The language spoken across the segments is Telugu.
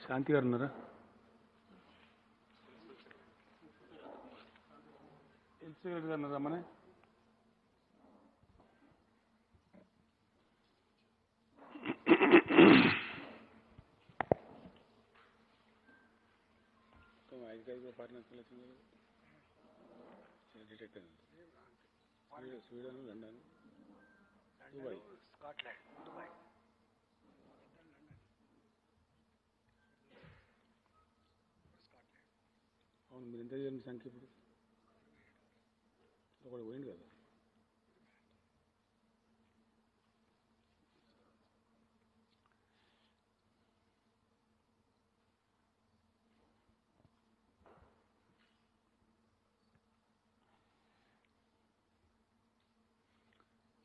శాంతి గారు ఉన్నారా? ఎల్సీ గారు ఉన్నారా? మన Sweden, London, Dubai, Scotland, Dubai. అవును, మీరు ఎంత చేయండి సంఖ్య ఇప్పుడు ఒకటి పోయింది కదా.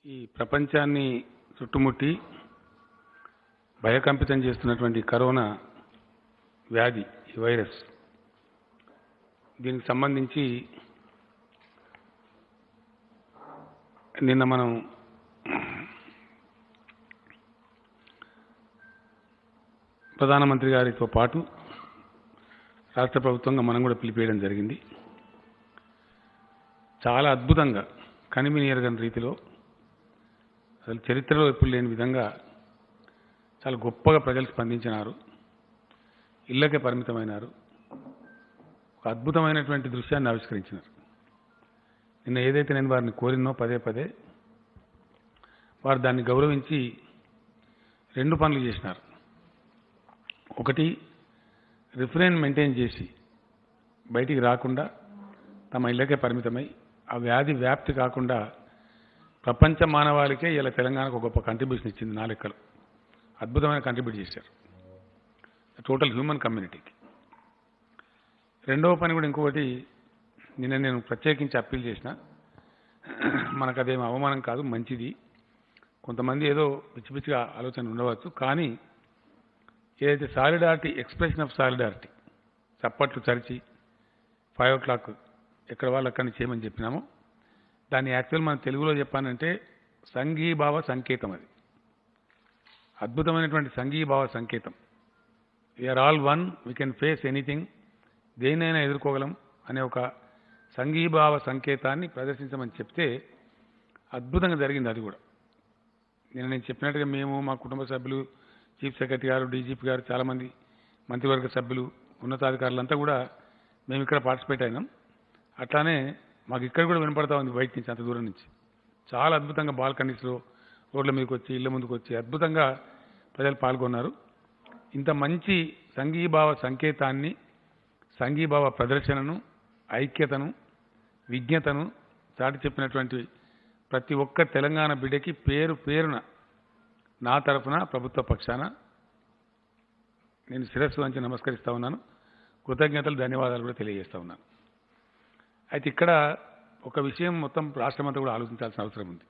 ఈ ప్రపంచాన్ని చుట్టుముట్టి భయకంపితం చేస్తున్నటువంటి కరోనా వ్యాధి, ఈ వైరస్, దీనికి సంబంధించి నిన్న మనం ప్రధానమంత్రి గారితో పాటు రాష్ట్ర ప్రభుత్వంగా మనం కూడా పిలిపేయడం జరిగింది. చాలా అద్భుతంగా కనిమినియరగని రీతిలో, అసలు చరిత్రలో ఎప్పుడు లేని విధంగా చాలా గొప్పగా ప్రజలు స్పందించినారు, ఇళ్లకే పరిమితమైనారు, ఒక అద్భుతమైనటువంటి దృశ్యాన్ని ఆవిష్కరించినారు. నిన్న ఏదైతే నేను వారిని కోరినో పదే పదే వారు దాన్ని గౌరవించి రెండు పనులు చేసినారు. ఒకటి, రిఫరెన్ మెయింటైన్ చేసి బయటికి రాకుండా తమ ఇళ్లకే పరిమితమై ఆ వ్యాధి వ్యాప్తి కాకుండా ప్రపంచ మానవాళికే ఇలా తెలంగాణకు ఒక గొప్ప కంట్రిబ్యూషన్ ఇచ్చింది. 4 లెక్కలు అద్భుతమైన కంట్రిబ్యూట్ చేశారు టోటల్ హ్యూమన్ కమ్యూనిటీకి. రెండవ పని కూడా ఇంకొకటి, నిన్న నేను ప్రత్యేకించి అప్పీల్ చేసిన, మనకు అదేం అవమానం కాదు, మంచిది. కొంతమంది ఏదో పిచ్చి పిచ్చిగా ఆలోచన ఉండవచ్చు, కానీ ఏదైతే సాలిడారిటీ, ఎక్స్ప్రెషన్ ఆఫ్ సాలిడారిటీ, చప్పట్లు చరిచి 5 o'clock ఎక్కడ వాళ్ళు అక్కడి నుంచి చేయమని చెప్పినామో, దాన్ని యాక్చువల్ మన తెలుగులో చెప్పానంటే సంఘీభావ సంకేతం. అది అద్భుతమైనటువంటి సంఘీభావ సంకేతం. We are all one, we can face anything, దేన్నైనా ఎదుర్కోగలం అనే ఒక సంఘీభావ సంకేతాన్ని ప్రదర్శించమని చెప్తే అద్భుతంగా జరిగింది. అది కూడా నేను చెప్పినట్టుగా మేము, మా కుటుంబ సభ్యులు, చీఫ్ సెక్రటరీ గారు, డీజీపీ గారు, చాలామంది మంత్రివర్గ సభ్యులు, ఉన్నతాధికారులంతా కూడా మేము ఇక్కడ పార్టిసిపేట్ అయినాం. అట్లానే మాకు ఇక్కడ కూడా వినపడతా ఉంది బయట నుంచి, అంత దూరం నుంచి. చాలా అద్భుతంగా బాల్కనీస్లో, రోడ్ల మీదకి వచ్చి, ఇళ్ల ముందుకు వచ్చి అద్భుతంగా ప్రజలు పాల్గొన్నారు. ఇంత మంచి సంఘీభావ సంకేతాన్ని, సంఘీభావ ప్రదర్శనను, ఐక్యతను, విజ్ఞతను చాటి చెప్పినటువంటి ప్రతి ఒక్క తెలంగాణ బిడ్డకి పేరు పేరున నా తరఫున ప్రభుత్వ పక్షాన నేను శిరస్సు వంచి నమస్కరిస్తూ ఉన్నాను. కృతజ్ఞతలు, ధన్యవాదాలు కూడా తెలియజేస్తూ ఉన్నాను. అయితే ఇక్కడ ఒక విషయం మొత్తం రాష్ట్రమంతా కూడా ఆలోచించాల్సిన అవసరం ఉంది.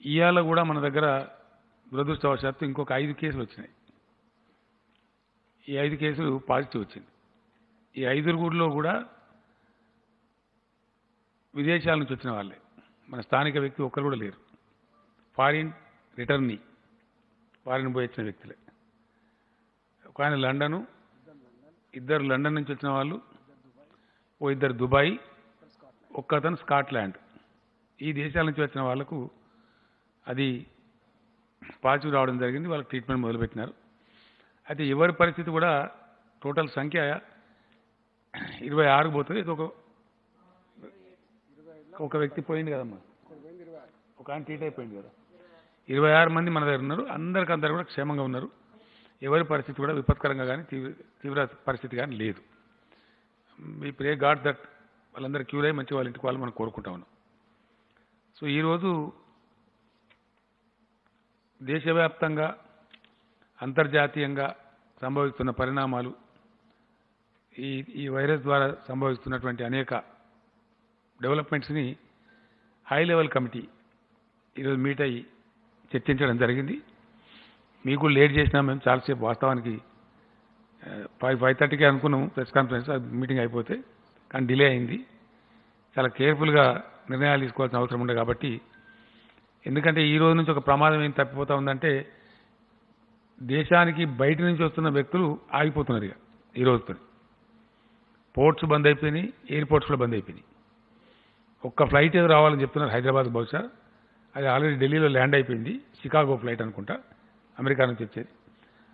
ఇవాళ కూడా మన దగ్గర దురదృష్టవశాత్తు ఇంకొక 5 కేసులు వచ్చినాయి. ఈ 5 కేసులు పాజిటివ్ వచ్చింది. ఈ 5 కూడా విదేశాల నుంచి వచ్చిన వాళ్ళే, మన స్థానిక వ్యక్తి ఒక్కరు కూడా లేరు. ఫారిన్ రిటర్నీ, ఫారిన్ పోయి వచ్చిన వ్యక్తులే. ఒక ఆయన లండను, 2 లండన్ నుంచి వచ్చిన వాళ్ళు, 2 దుబాయ్, ఒక్కతను స్కాట్లాండ్. ఈ దేశాల నుంచి వచ్చిన వాళ్లకు అది పాజిటివ్ రావడం జరిగింది. వాళ్ళకి ట్రీట్మెంట్ మొదలుపెట్టినారు. అయితే ఎవరి పరిస్థితి కూడా టోటల్ సంఖ్య 26 పోతుంది. ఇది ఒక వ్యక్తి పోయింది కదమ్మా, ఒక ఆయన ట్రీట్ అయిపోయింది కదా. 26 మంది మన దగ్గర ఉన్నారు. అందరూ కూడా క్షేమంగా ఉన్నారు. ఎవరి పరిస్థితి కూడా విపత్కరంగా కానీ తీవ్ర పరిస్థితి కానీ లేదు. ఈ ప్రే గాడ్ దట్ వాళ్ళందరూ క్యూర్ అయ్యి మంచి వాళ్ళ ఇంటికి వాళ్ళు మనం కోరుకుంటా ఉన్నాం. సో ఈరోజు దేశవ్యాప్తంగా, అంతర్జాతీయంగా సంభవిస్తున్న పరిణామాలు, ఈ వైరస్ ద్వారా సంభవిస్తున్నటువంటి అనేక డెవలప్మెంట్స్ని హై లెవెల్ కమిటీ ఈరోజు మీట్ అయ్యి చర్చించడం జరిగింది. మీకు లేట్ చేసినా మేము చాలాసేపు వాస్తవానికి 5:30కి అనుకున్నాము ప్రెస్ కాన్ఫరెన్స్, మీటింగ్ అయిపోతే, కానీ డిలే అయింది. చాలా కేర్ఫుల్గా నిర్ణయాలు తీసుకోవాల్సిన అవసరం ఉండే కాబట్టి, ఎందుకంటే ఈ రోజు నుంచి ఒక ప్రమాదం ఏం తప్పిపోతా ఉందంటే దేశానికి బయట నుంచి వస్తున్న వ్యక్తులు ఆగిపోతున్నారు. ఇక ఈ రోజుతో పోర్ట్స్ బంద్ అయిపోయినాయి, ఎయిర్పోర్ట్స్ కూడా బంద్ అయిపోయినాయి. ఒక్క ఫ్లైట్ ఏదో రావాలని చెప్తున్నారు హైదరాబాద్, బహుశా అది ఆల్రెడీ ఢిల్లీలో ల్యాండ్ అయిపోయింది. షికాగో ఫ్లైట్ అనుకుంటా, అమెరికా నుంచి వచ్చేది.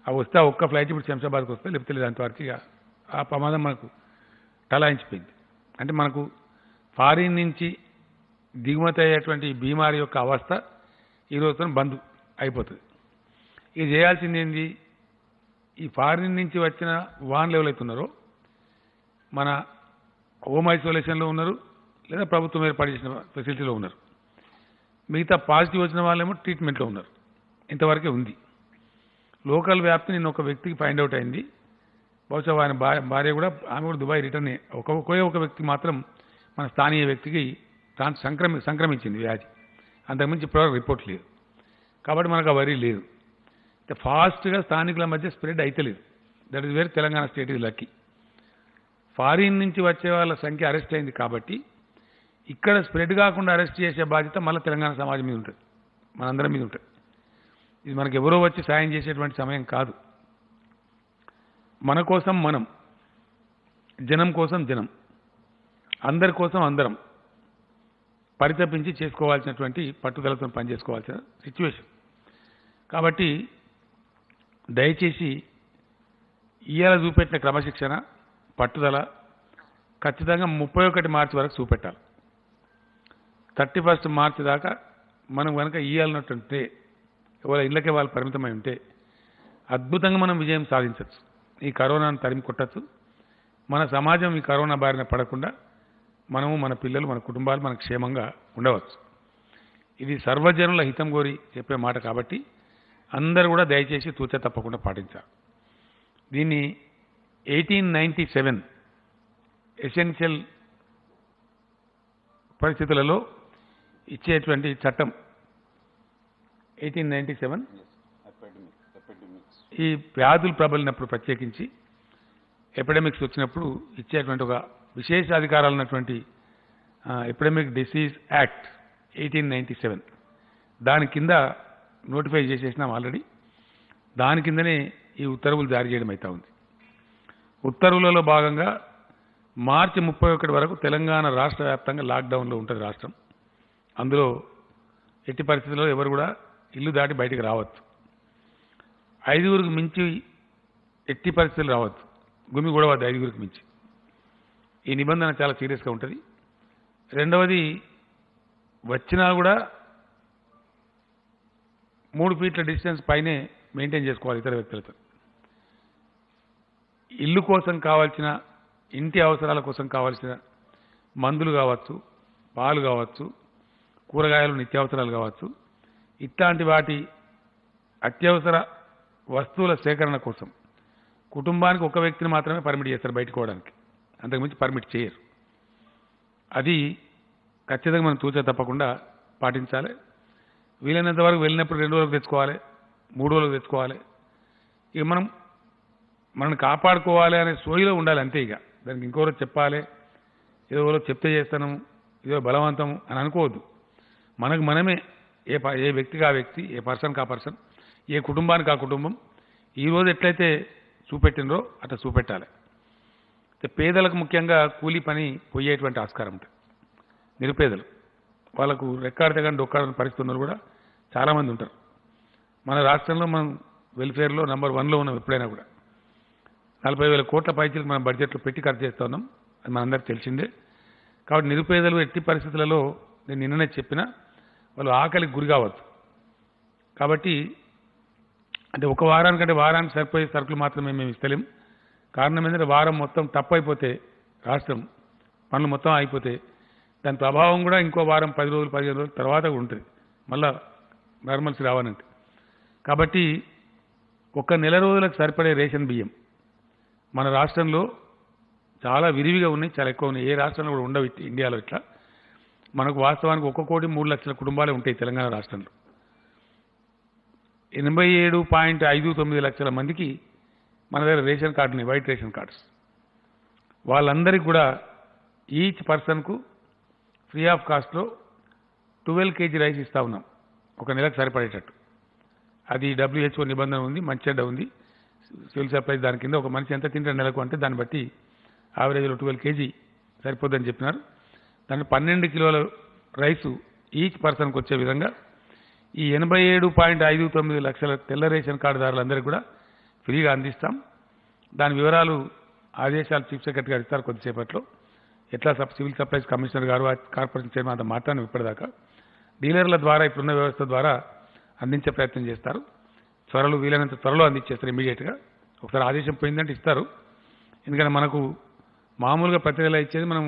అవి వస్తే ఆ ఒక్క ఫ్లైట్ ఇప్పుడు శంషాబాద్కి వస్తే, లేకపోతే లేదు అంతవరకు ఇక ఆ ప్రమాదం మనకు టలాయించిపోయింది. అంటే మనకు ఫారిన్ నుంచి దిగుమతి అయ్యేటువంటి బీమారి యొక్క అవస్థ ఈ రోజుతో బంద్ అయిపోతుంది. ఇది చేయాల్సింది ఏంది, ఈ ఫారిన్ నుంచి వచ్చిన వాన్లు ఎవరైతున్నారో మన హోమ్ ఐసోలేషన్లో ఉన్నారు, లేదా ప్రభుత్వం ఏర్పాటు చేసిన ఫెసిలిటీలో ఉన్నారు. మిగతా పాజిటివ్ వచ్చిన వాళ్ళేమో ట్రీట్మెంట్లో ఉన్నారు. ఇంతవరకే ఉంది. లోకల్ వ్యాప్తి నిన్న ఒక వ్యక్తికి ఫైండ్ అవుట్ అయింది. బహుశా ఆయన భార్య కూడా, ఆమె కూడా దుబాయ్ రిటర్న్. ఒక వ్యక్తి మాత్రం మన స్థానియ వ్యక్తికి సంక్రమించింది వ్యాధి. అంతకుమించి ఇప్పటివరకు రిపోర్ట్ లేదు. కాబట్టి మనకు ఆ వరీ లేదు. ఫాస్ట్గా స్థానికుల మధ్య స్ప్రెడ్ అయితలేదు. That is where Telangana state is lucky. Foreign నుంచి వచ్చే వాళ్ళ సంఖ్య అరెస్ట్ అయింది కాబట్టి ఇక్కడ స్ప్రెడ్ కాకుండా అరెస్ట్ చేసే బాధ్యత మళ్ళీ తెలంగాణ సమాజం మీద ఉంటుంది, మనందరం మీద ఉంటుంది. ఇది మనకు ఎవరో వచ్చి సాయం చేసేటువంటి సమయం కాదు. మన కోసం మనం, జనం కోసం జనం, అందరి కోసం అందరం పరితపించి చేసుకోవాల్సినటువంటి, పట్టుదలతో పనిచేసుకోవాల్సిన సిచ్యువేషన్. కాబట్టి దయచేసి ఇవాళ చూపెట్టిన క్రమశిక్షణ, పట్టుదల ఖచ్చితంగా 31 మార్చి వరకు చూపెట్టాలి. 31 మార్చి దాకా మనం కనుక ఇవ్వాలన్నట్టుంటే, ఎవరి ఇళ్ళకే వాళ్ళు పరిమితమై ఉంటే అద్భుతంగా మనం విజయం సాధించవచ్చు. ఈ కరోనాను తరిమి కొట్టచ్చు. మన సమాజం ఈ కరోనా బారిన పడకుండా మనము, మన పిల్లలు, మన కుటుంబాలు మన క్షేమంగా ఉండవచ్చు. ఇది సర్వజనుల హితం కోరి చెప్పే మాట కాబట్టి అందరూ కూడా దయచేసి తూచ తప్పకుండా పాటించాలి. దీన్ని 1897 ఎసెన్షియల్ పరిస్థితులలో ఇచ్చేటువంటి చట్టం 1897 ఈ వ్యాధులు ప్రబలినప్పుడు, ప్రత్యేకించి ఎపిడమిక్స్ వచ్చినప్పుడు ఇచ్చేటువంటి ఒక విశేష అధికారాలు ఉన్నటువంటి ఎపిడమిక్ డిసీజ్ యాక్ట్ 1897 దాని కింద నోటిఫై చేసేసినాం ఆల్రెడీ. దాని కిందనే ఈ ఉత్తర్వులు జారీ చేయడం అవుతా ఉంది. ఉత్తర్వులలో భాగంగా మార్చి 31 వరకు తెలంగాణ రాష్ట్ర వ్యాప్తంగా లాక్డౌన్లో ఉంటుంది రాష్ట్రం. అందులో ఎట్టి పరిస్థితుల్లో ఎవరు కూడా ఇల్లు దాటి బయటికి రావచ్చు. 5గురికి మించి ఎట్టి పరిస్థితులు రావచ్చు. గుమి కూడా వద్దు 5గురికి మించి. ఈ నిబంధన చాలా సీరియస్గా ఉంటుంది. రెండవది, వచ్చినా కూడా 3 ఫీట్ల డిస్టెన్స్ పైనే మెయింటైన్ చేసుకోవాలి ఇతర వ్యక్తులతో. ఇల్లు కోసం కావాల్సిన, ఇంటి అవసరాల కోసం కావాల్సిన మందులు కావచ్చు, పాలు కావచ్చు, కూరగాయలు, నిత్యావసరాలు కావచ్చు, ఇట్లాంటి వాటి అత్యవసర వస్తువుల సేకరణ కోసం కుటుంబానికి ఒక వ్యక్తిని మాత్రమే పర్మిట్ చేస్తారు బయటకు పోవడానికి, అంతకుమించి పర్మిట్ చేయరు. అది ఖచ్చితంగా మనం తూచా తప్పకుండా పాటించాలి. వీలైనంత వరకు వెళ్ళినప్పుడు 2 రోజులకు తెచ్చుకోవాలి, 3 రోజులకు తెచ్చుకోవాలి. ఇక మనం కాపాడుకోవాలి అనే సోయిలో ఉండాలి అంతే. ఇక దానికి ఇంకోరో చెప్పాలి, ఏదో చెప్తే చేస్తాను, ఏదో బలవంతం అని అనుకోవద్దు. మనకు మనమే, ఏ వ్యక్తికి ఆ వ్యక్తి, ఏ పర్సన్కి ఆ పర్సన్, ఏ కుటుంబానికి ఆ కుటుంబం ఈరోజు ఎట్లయితే చూపెట్టినరో అట్లా చూపెట్టాలి. పేదలకు ముఖ్యంగా కూలీ పని పోయేటువంటి ఆస్కారం ఉంటుంది. నిరుపేదలు, వాళ్ళకు రెక్కాడితే కానీ డొక్కాడని పరిస్థితున్నారు కూడా చాలామంది ఉంటారు. మన రాష్ట్రంలో మనం వెల్ఫేర్లో నంబర్ 1లో ఉన్నాం. ఎప్పుడైనా కూడా 40,000 కోట్ల పైచీలకు మనం బడ్జెట్లో పెట్టి ఖర్చు చేస్తూ ఉన్నాం. అది మనందరికీ తెలిసిందే. కాబట్టి నిరుపేదలు ఎట్టి పరిస్థితులలో, నేను నిన్ననే చెప్పిన, వాళ్ళు ఆకలికి గురి కావచ్చు. కాబట్టి అంటే ఒక వారానికంటే వారానికి సరిపోయే సరుకులు మాత్రమే మేము ఇస్తలేం. కారణం ఏంటంటే వారం మొత్తం తప్పైపోతే, రాష్ట్రం పనులు మొత్తం అయిపోతే దాని ప్రభావం కూడా ఇంకో వారం, 10 రోజులు, 15 రోజుల తర్వాత కూడా ఉంటుంది. మళ్ళా నార్మల్స్ రావాలంటే. కాబట్టి ఒక నెల రోజులకు సరిపడే రేషన్ బియ్యం మన రాష్ట్రంలో చాలా విరివిగా ఉన్నాయి, చాలా ఎక్కువ ఉన్నాయి. ఏ రాష్ట్రంలో కూడా ఉండవు ఇండియాలో ఇట్లా. మనకు వాస్తవానికి 1,03,00,000 కుటుంబాలే ఉంటాయి తెలంగాణ రాష్ట్రంలో. 87.59 లక్షల మందికి మన దగ్గర రేషన్ కార్డుని, వైట్ రేషన్ కార్డ్స్. వాళ్ళందరికీ కూడా ఈచ్ పర్సన్కు ఫ్రీ ఆఫ్ కాస్ట్లో 12 kg రైస్ ఇస్తా ఉన్నాం, ఒక నెలకు సరిపడేటట్టు. అది WHO నిబంధన ఉంది, మంచిగా ఉంది. సివిల్ సప్లైస్ దాని కింద ఒక మనిషి ఎంత తింటారు నెలకు అంటే దాన్ని బట్టి యావరేజ్లో 12 kg సరిపోద్దని చెప్పినారు. దాంట్లో 12 కిలోల రైసు ఈచ్ పర్సన్కి వచ్చే విధంగా ఈ 87.59 లక్షల తెల్ల రేషన్ కార్డుదారులందరికీ కూడా ఫ్రీగా అందిస్తాం. దాని వివరాలు ఆదేశాలు చీఫ్ సెక్రటరీ గారు ఇస్తారు కొద్దిసేపట్లో. ఎట్లా సివిల్ సప్లైస్ కమిషనర్ గారు, కార్పొరేషన్ చైర్మన్ అంత మాట్లాడిన ఇప్పటిదాకా డీలర్ల ద్వారా ఇప్పుడున్న వ్యవస్థ ద్వారా అందించే ప్రయత్నం చేస్తారు. వీలైనంత త్వరలో అందించేస్తారు ఇమీడియట్గా. ఒకసారి ఆదేశం పోయిందంటే ఇస్తారు. ఎందుకంటే మనకు మామూలుగా ప్రతి నెల ఇచ్చేది మనం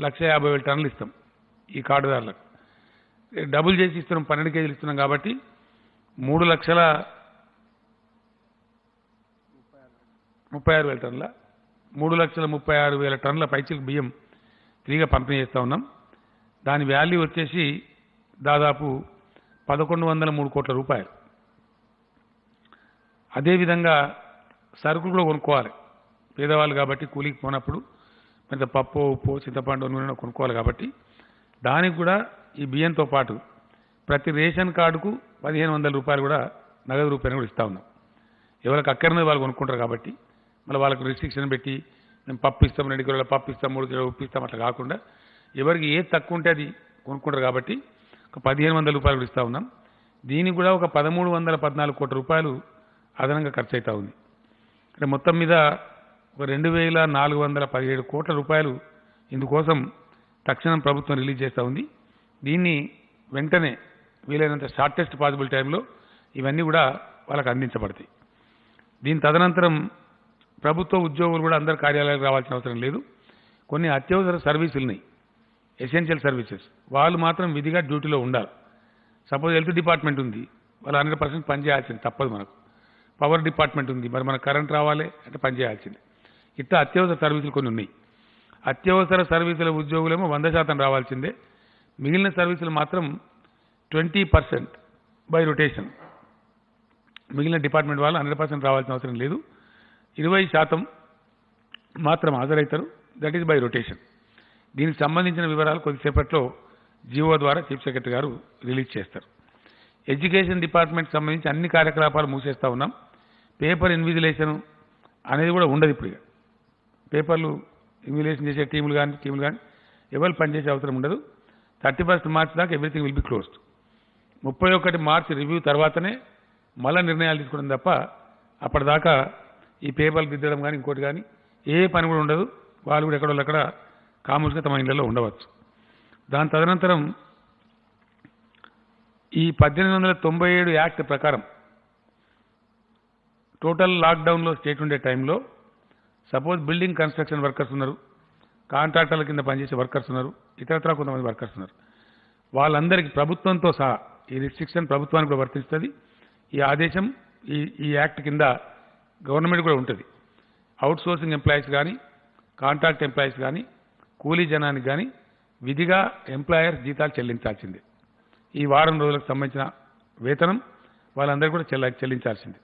1,50,000 టన్నులు ఇస్తాం ఈ కార్డుదారులకు. డబుల్ చేసి ఇస్తున్నాం, 12 kg ఇస్తున్నాం కాబట్టి 3,36,000 టన్నుల 3,36,000 టన్నుల పైచిలకు బియ్యం ఫ్రీగా పంపిణీ చేస్తూ ఉన్నాం. దాని వాల్యూ వచ్చేసి దాదాపు 1,103 కోట్ల రూపాయలు. అదేవిధంగా సరుకులు కూడా కొనుక్కోవాలి పేదవాళ్ళు కాబట్టి, కూలికి పోనప్పుడు కొంత పప్పు, ఉప్పు, చింతపండు, నూనె కొనుక్కోవాలి కాబట్టి దానికి కూడా ఈ బియ్యంతో పాటు ప్రతి రేషన్ కార్డుకు 1,500 రూపాయలు కూడా నగదు రూపాయలు కూడా ఇస్తూ ఉన్నాం. ఎవరికి అక్కర్నది వాళ్ళు కొనుక్కుంటారు కాబట్టి మళ్ళీ వాళ్ళకు రిస్ట్రిక్షన్ పెట్టి మేము పప్పు ఇస్తాం, 2 కిలోల పప్పు ఇస్తాం, 3 కిలోల ఉప్పు ఇస్తాం అట్లా కాకుండా ఎవరికి ఏది తక్కువ ఉంటే అది కొనుక్కుంటారు కాబట్టి ఒక 1,500 రూపాయలు కూడా ఇస్తూ ఉన్నాం. దీనికి కూడా ఒక 1,314 కోట్ల రూపాయలు అదనంగా ఖర్చు అవుతూ ఉంది. అంటే మొత్తం మీద ఒక 2,417 కోట్ల రూపాయలు ఇందుకోసం తక్షణం ప్రభుత్వం రిలీజ్ చేస్తూ ఉంది. దీన్ని వెంటనే వీలైనంత షార్టెస్ట్ పాసిబుల్ టైంలో ఇవన్నీ కూడా వాళ్ళకి అందించబడతాయి. దీని తదనంతరం ప్రభుత్వ ఉద్యోగులు కూడా అందరు కార్యాలయాలకు రావాల్సిన అవసరం లేదు. కొన్ని అత్యవసర సర్వీసులు ఉన్నాయి, ఎసెన్షియల్ సర్వీసెస్, వాళ్ళు మాత్రం విధిగా డ్యూటీలో ఉండాలి. సపోజ్ హెల్త్ డిపార్ట్మెంట్ ఉంది, వాళ్ళు 100% పనిచేయాల్సింది తప్పదు. మనకు పవర్ డిపార్ట్మెంట్ ఉంది, మరి మనకు కరెంట్ రావాలి అంటే పనిచేయాల్సింది. ఇట్లా అత్యవసర సర్వీసులు కొన్ని ఉన్నాయి. అత్యవసర సర్వీసుల ఉద్యోగులేమో 100% రావాల్సిందే. మిగిలిన సర్వీసులు మాత్రం 20% బై రొటేషన్. మిగిలిన డిపార్ట్మెంట్ వాళ్ళు 100% రావాల్సిన అవసరం లేదు, 20% మాత్రం హాజరవుతారు. That is by rotation. దీనికి సంబంధించిన వివరాలు కొద్దిసేపట్లో జీవో ద్వారా చీఫ్ సెక్రటరీ గారు రిలీజ్ చేస్తారు. ఎడ్యుకేషన్ డిపార్ట్మెంట్ సంబంధించి అన్ని కార్యకలాపాలు మూసేస్తూ ఉన్నాం. పేపర్ ఇన్విజిలేషన్ అనేది కూడా ఉండదు. ఇప్పుడు పేపర్లు ఇన్విజిలేషన్ చేసే టీములు కానీ ఎవరు పనిచేసే అవసరం ఉండదు. 31st మార్చ్ దాకా everything will be closed. 31 March review తర్వాతనే మళ్ళా నిర్ణయాలు తీసుకోవడం తప్ప అప్పటిదాకా ఈ పేపర్లు దిద్దడం కానీ ఇంకోటి కానీ ఏ పని కూడా ఉండదు. వాళ్ళు కూడా ఎక్కడోళ్ళక్కడ కామర్స్గా తమ ఇళ్లలో ఉండవచ్చు. దాని తదనంతరం ఈ 1897 యాక్ట్ ప్రకారం టోటల్ లాక్డౌన్లో స్టేట్ ఉండే టైంలో సపోజ్ బిల్డింగ్ కన్స్ట్రక్షన్ వర్కర్స్ ఉన్నారు, కాంట్రాక్టర్ల కింద పనిచేసే వర్కర్స్ ఉన్నారు, ఇతరత్రా కొంతమంది వర్కర్స్ ఉన్నారు. వాళ్ళందరికీ ప్రభుత్వంతో సహా ఈ రిస్ట్రిక్షన్ ప్రభుత్వానికి కూడా వర్తిస్తుంది. ఈ ఆదేశం ఈ యాక్ట్ కింద గవర్నమెంట్ కూడా ఉంటుంది. అవుట్ సోర్సింగ్ ఎంప్లాయీస్ కానీ, కాంట్రాక్ట్ ఎంప్లాయీస్ కానీ, కూలీ జనానికి కానీ విధిగా ఎంప్లాయర్స్ జీతాలు చెల్లించాల్సిందే. ఈ వారం రోజులకు సంబంధించిన వేతనం వాళ్ళందరూ కూడా చెల్లించాల్సిందే.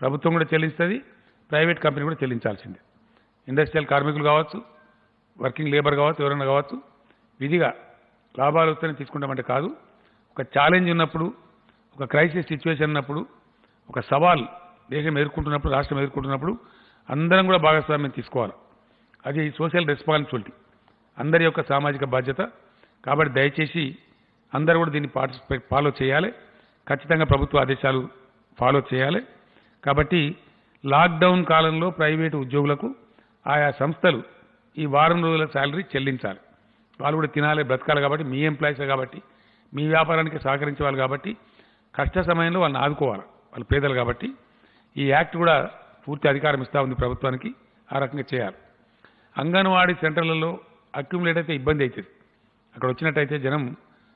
ప్రభుత్వం కూడా చెల్లిస్తుంది, ప్రైవేట్ కంపెనీ కూడా చెల్లించాల్సిందే. ఇండస్ట్రియల్ కార్మికులు కావచ్చు, వర్కింగ్ లేబర్ కావచ్చు, ఎవరైనా కావచ్చు, విధిగా లాభాలు వస్తేనే తీసుకుంటామంటే కాదు. ఒక ఛాలెంజ్ ఉన్నప్పుడు, ఒక క్రైసిస్ సిచ్యువేషన్ ఉన్నప్పుడు, ఒక సవాల్ దేశం ఎదుర్కొంటున్నప్పుడు, రాష్ట్రం ఎదుర్కొంటున్నప్పుడు అందరం కూడా భాగస్వామ్యం తీసుకోవాలి. అది సోషల్ రెస్పాన్సిబిలిటీ, అందరి యొక్క సామాజిక బాధ్యత. కాబట్టి దయచేసి అందరూ కూడా దీన్ని ఫాలో చేయాలి. ఖచ్చితంగా ప్రభుత్వ ఆదేశాలు ఫాలో చేయాలి. కాబట్టి లాక్డౌన్ కాలంలో ప్రైవేటు ఉద్యోగులకు ఆయా సంస్థలు ఈ వారం రోజుల శాలరీ చెల్లించాలి. వాళ్ళు కూడా తినాలి, బ్రతకాలి. కాబట్టి మీ ఎంప్లాయీసే కాబట్టి, మీ వ్యాపారానికి సహకరించేవాళ్ళు కాబట్టి కష్ట సమయంలో వాళ్ళని ఆదుకోవాలి. వాళ్ళు పేదలు కాబట్టి ఈ యాక్ట్ కూడా పూర్తి అధికారం ఇస్తూ ఉంది ప్రభుత్వానికి. ఆ రకంగా చేయాలి. అంగన్వాడీ సెంటర్లలో అక్యుములేట్ అయితే ఇబ్బంది అవుతుంది. అక్కడ వచ్చినట్టయితే జనం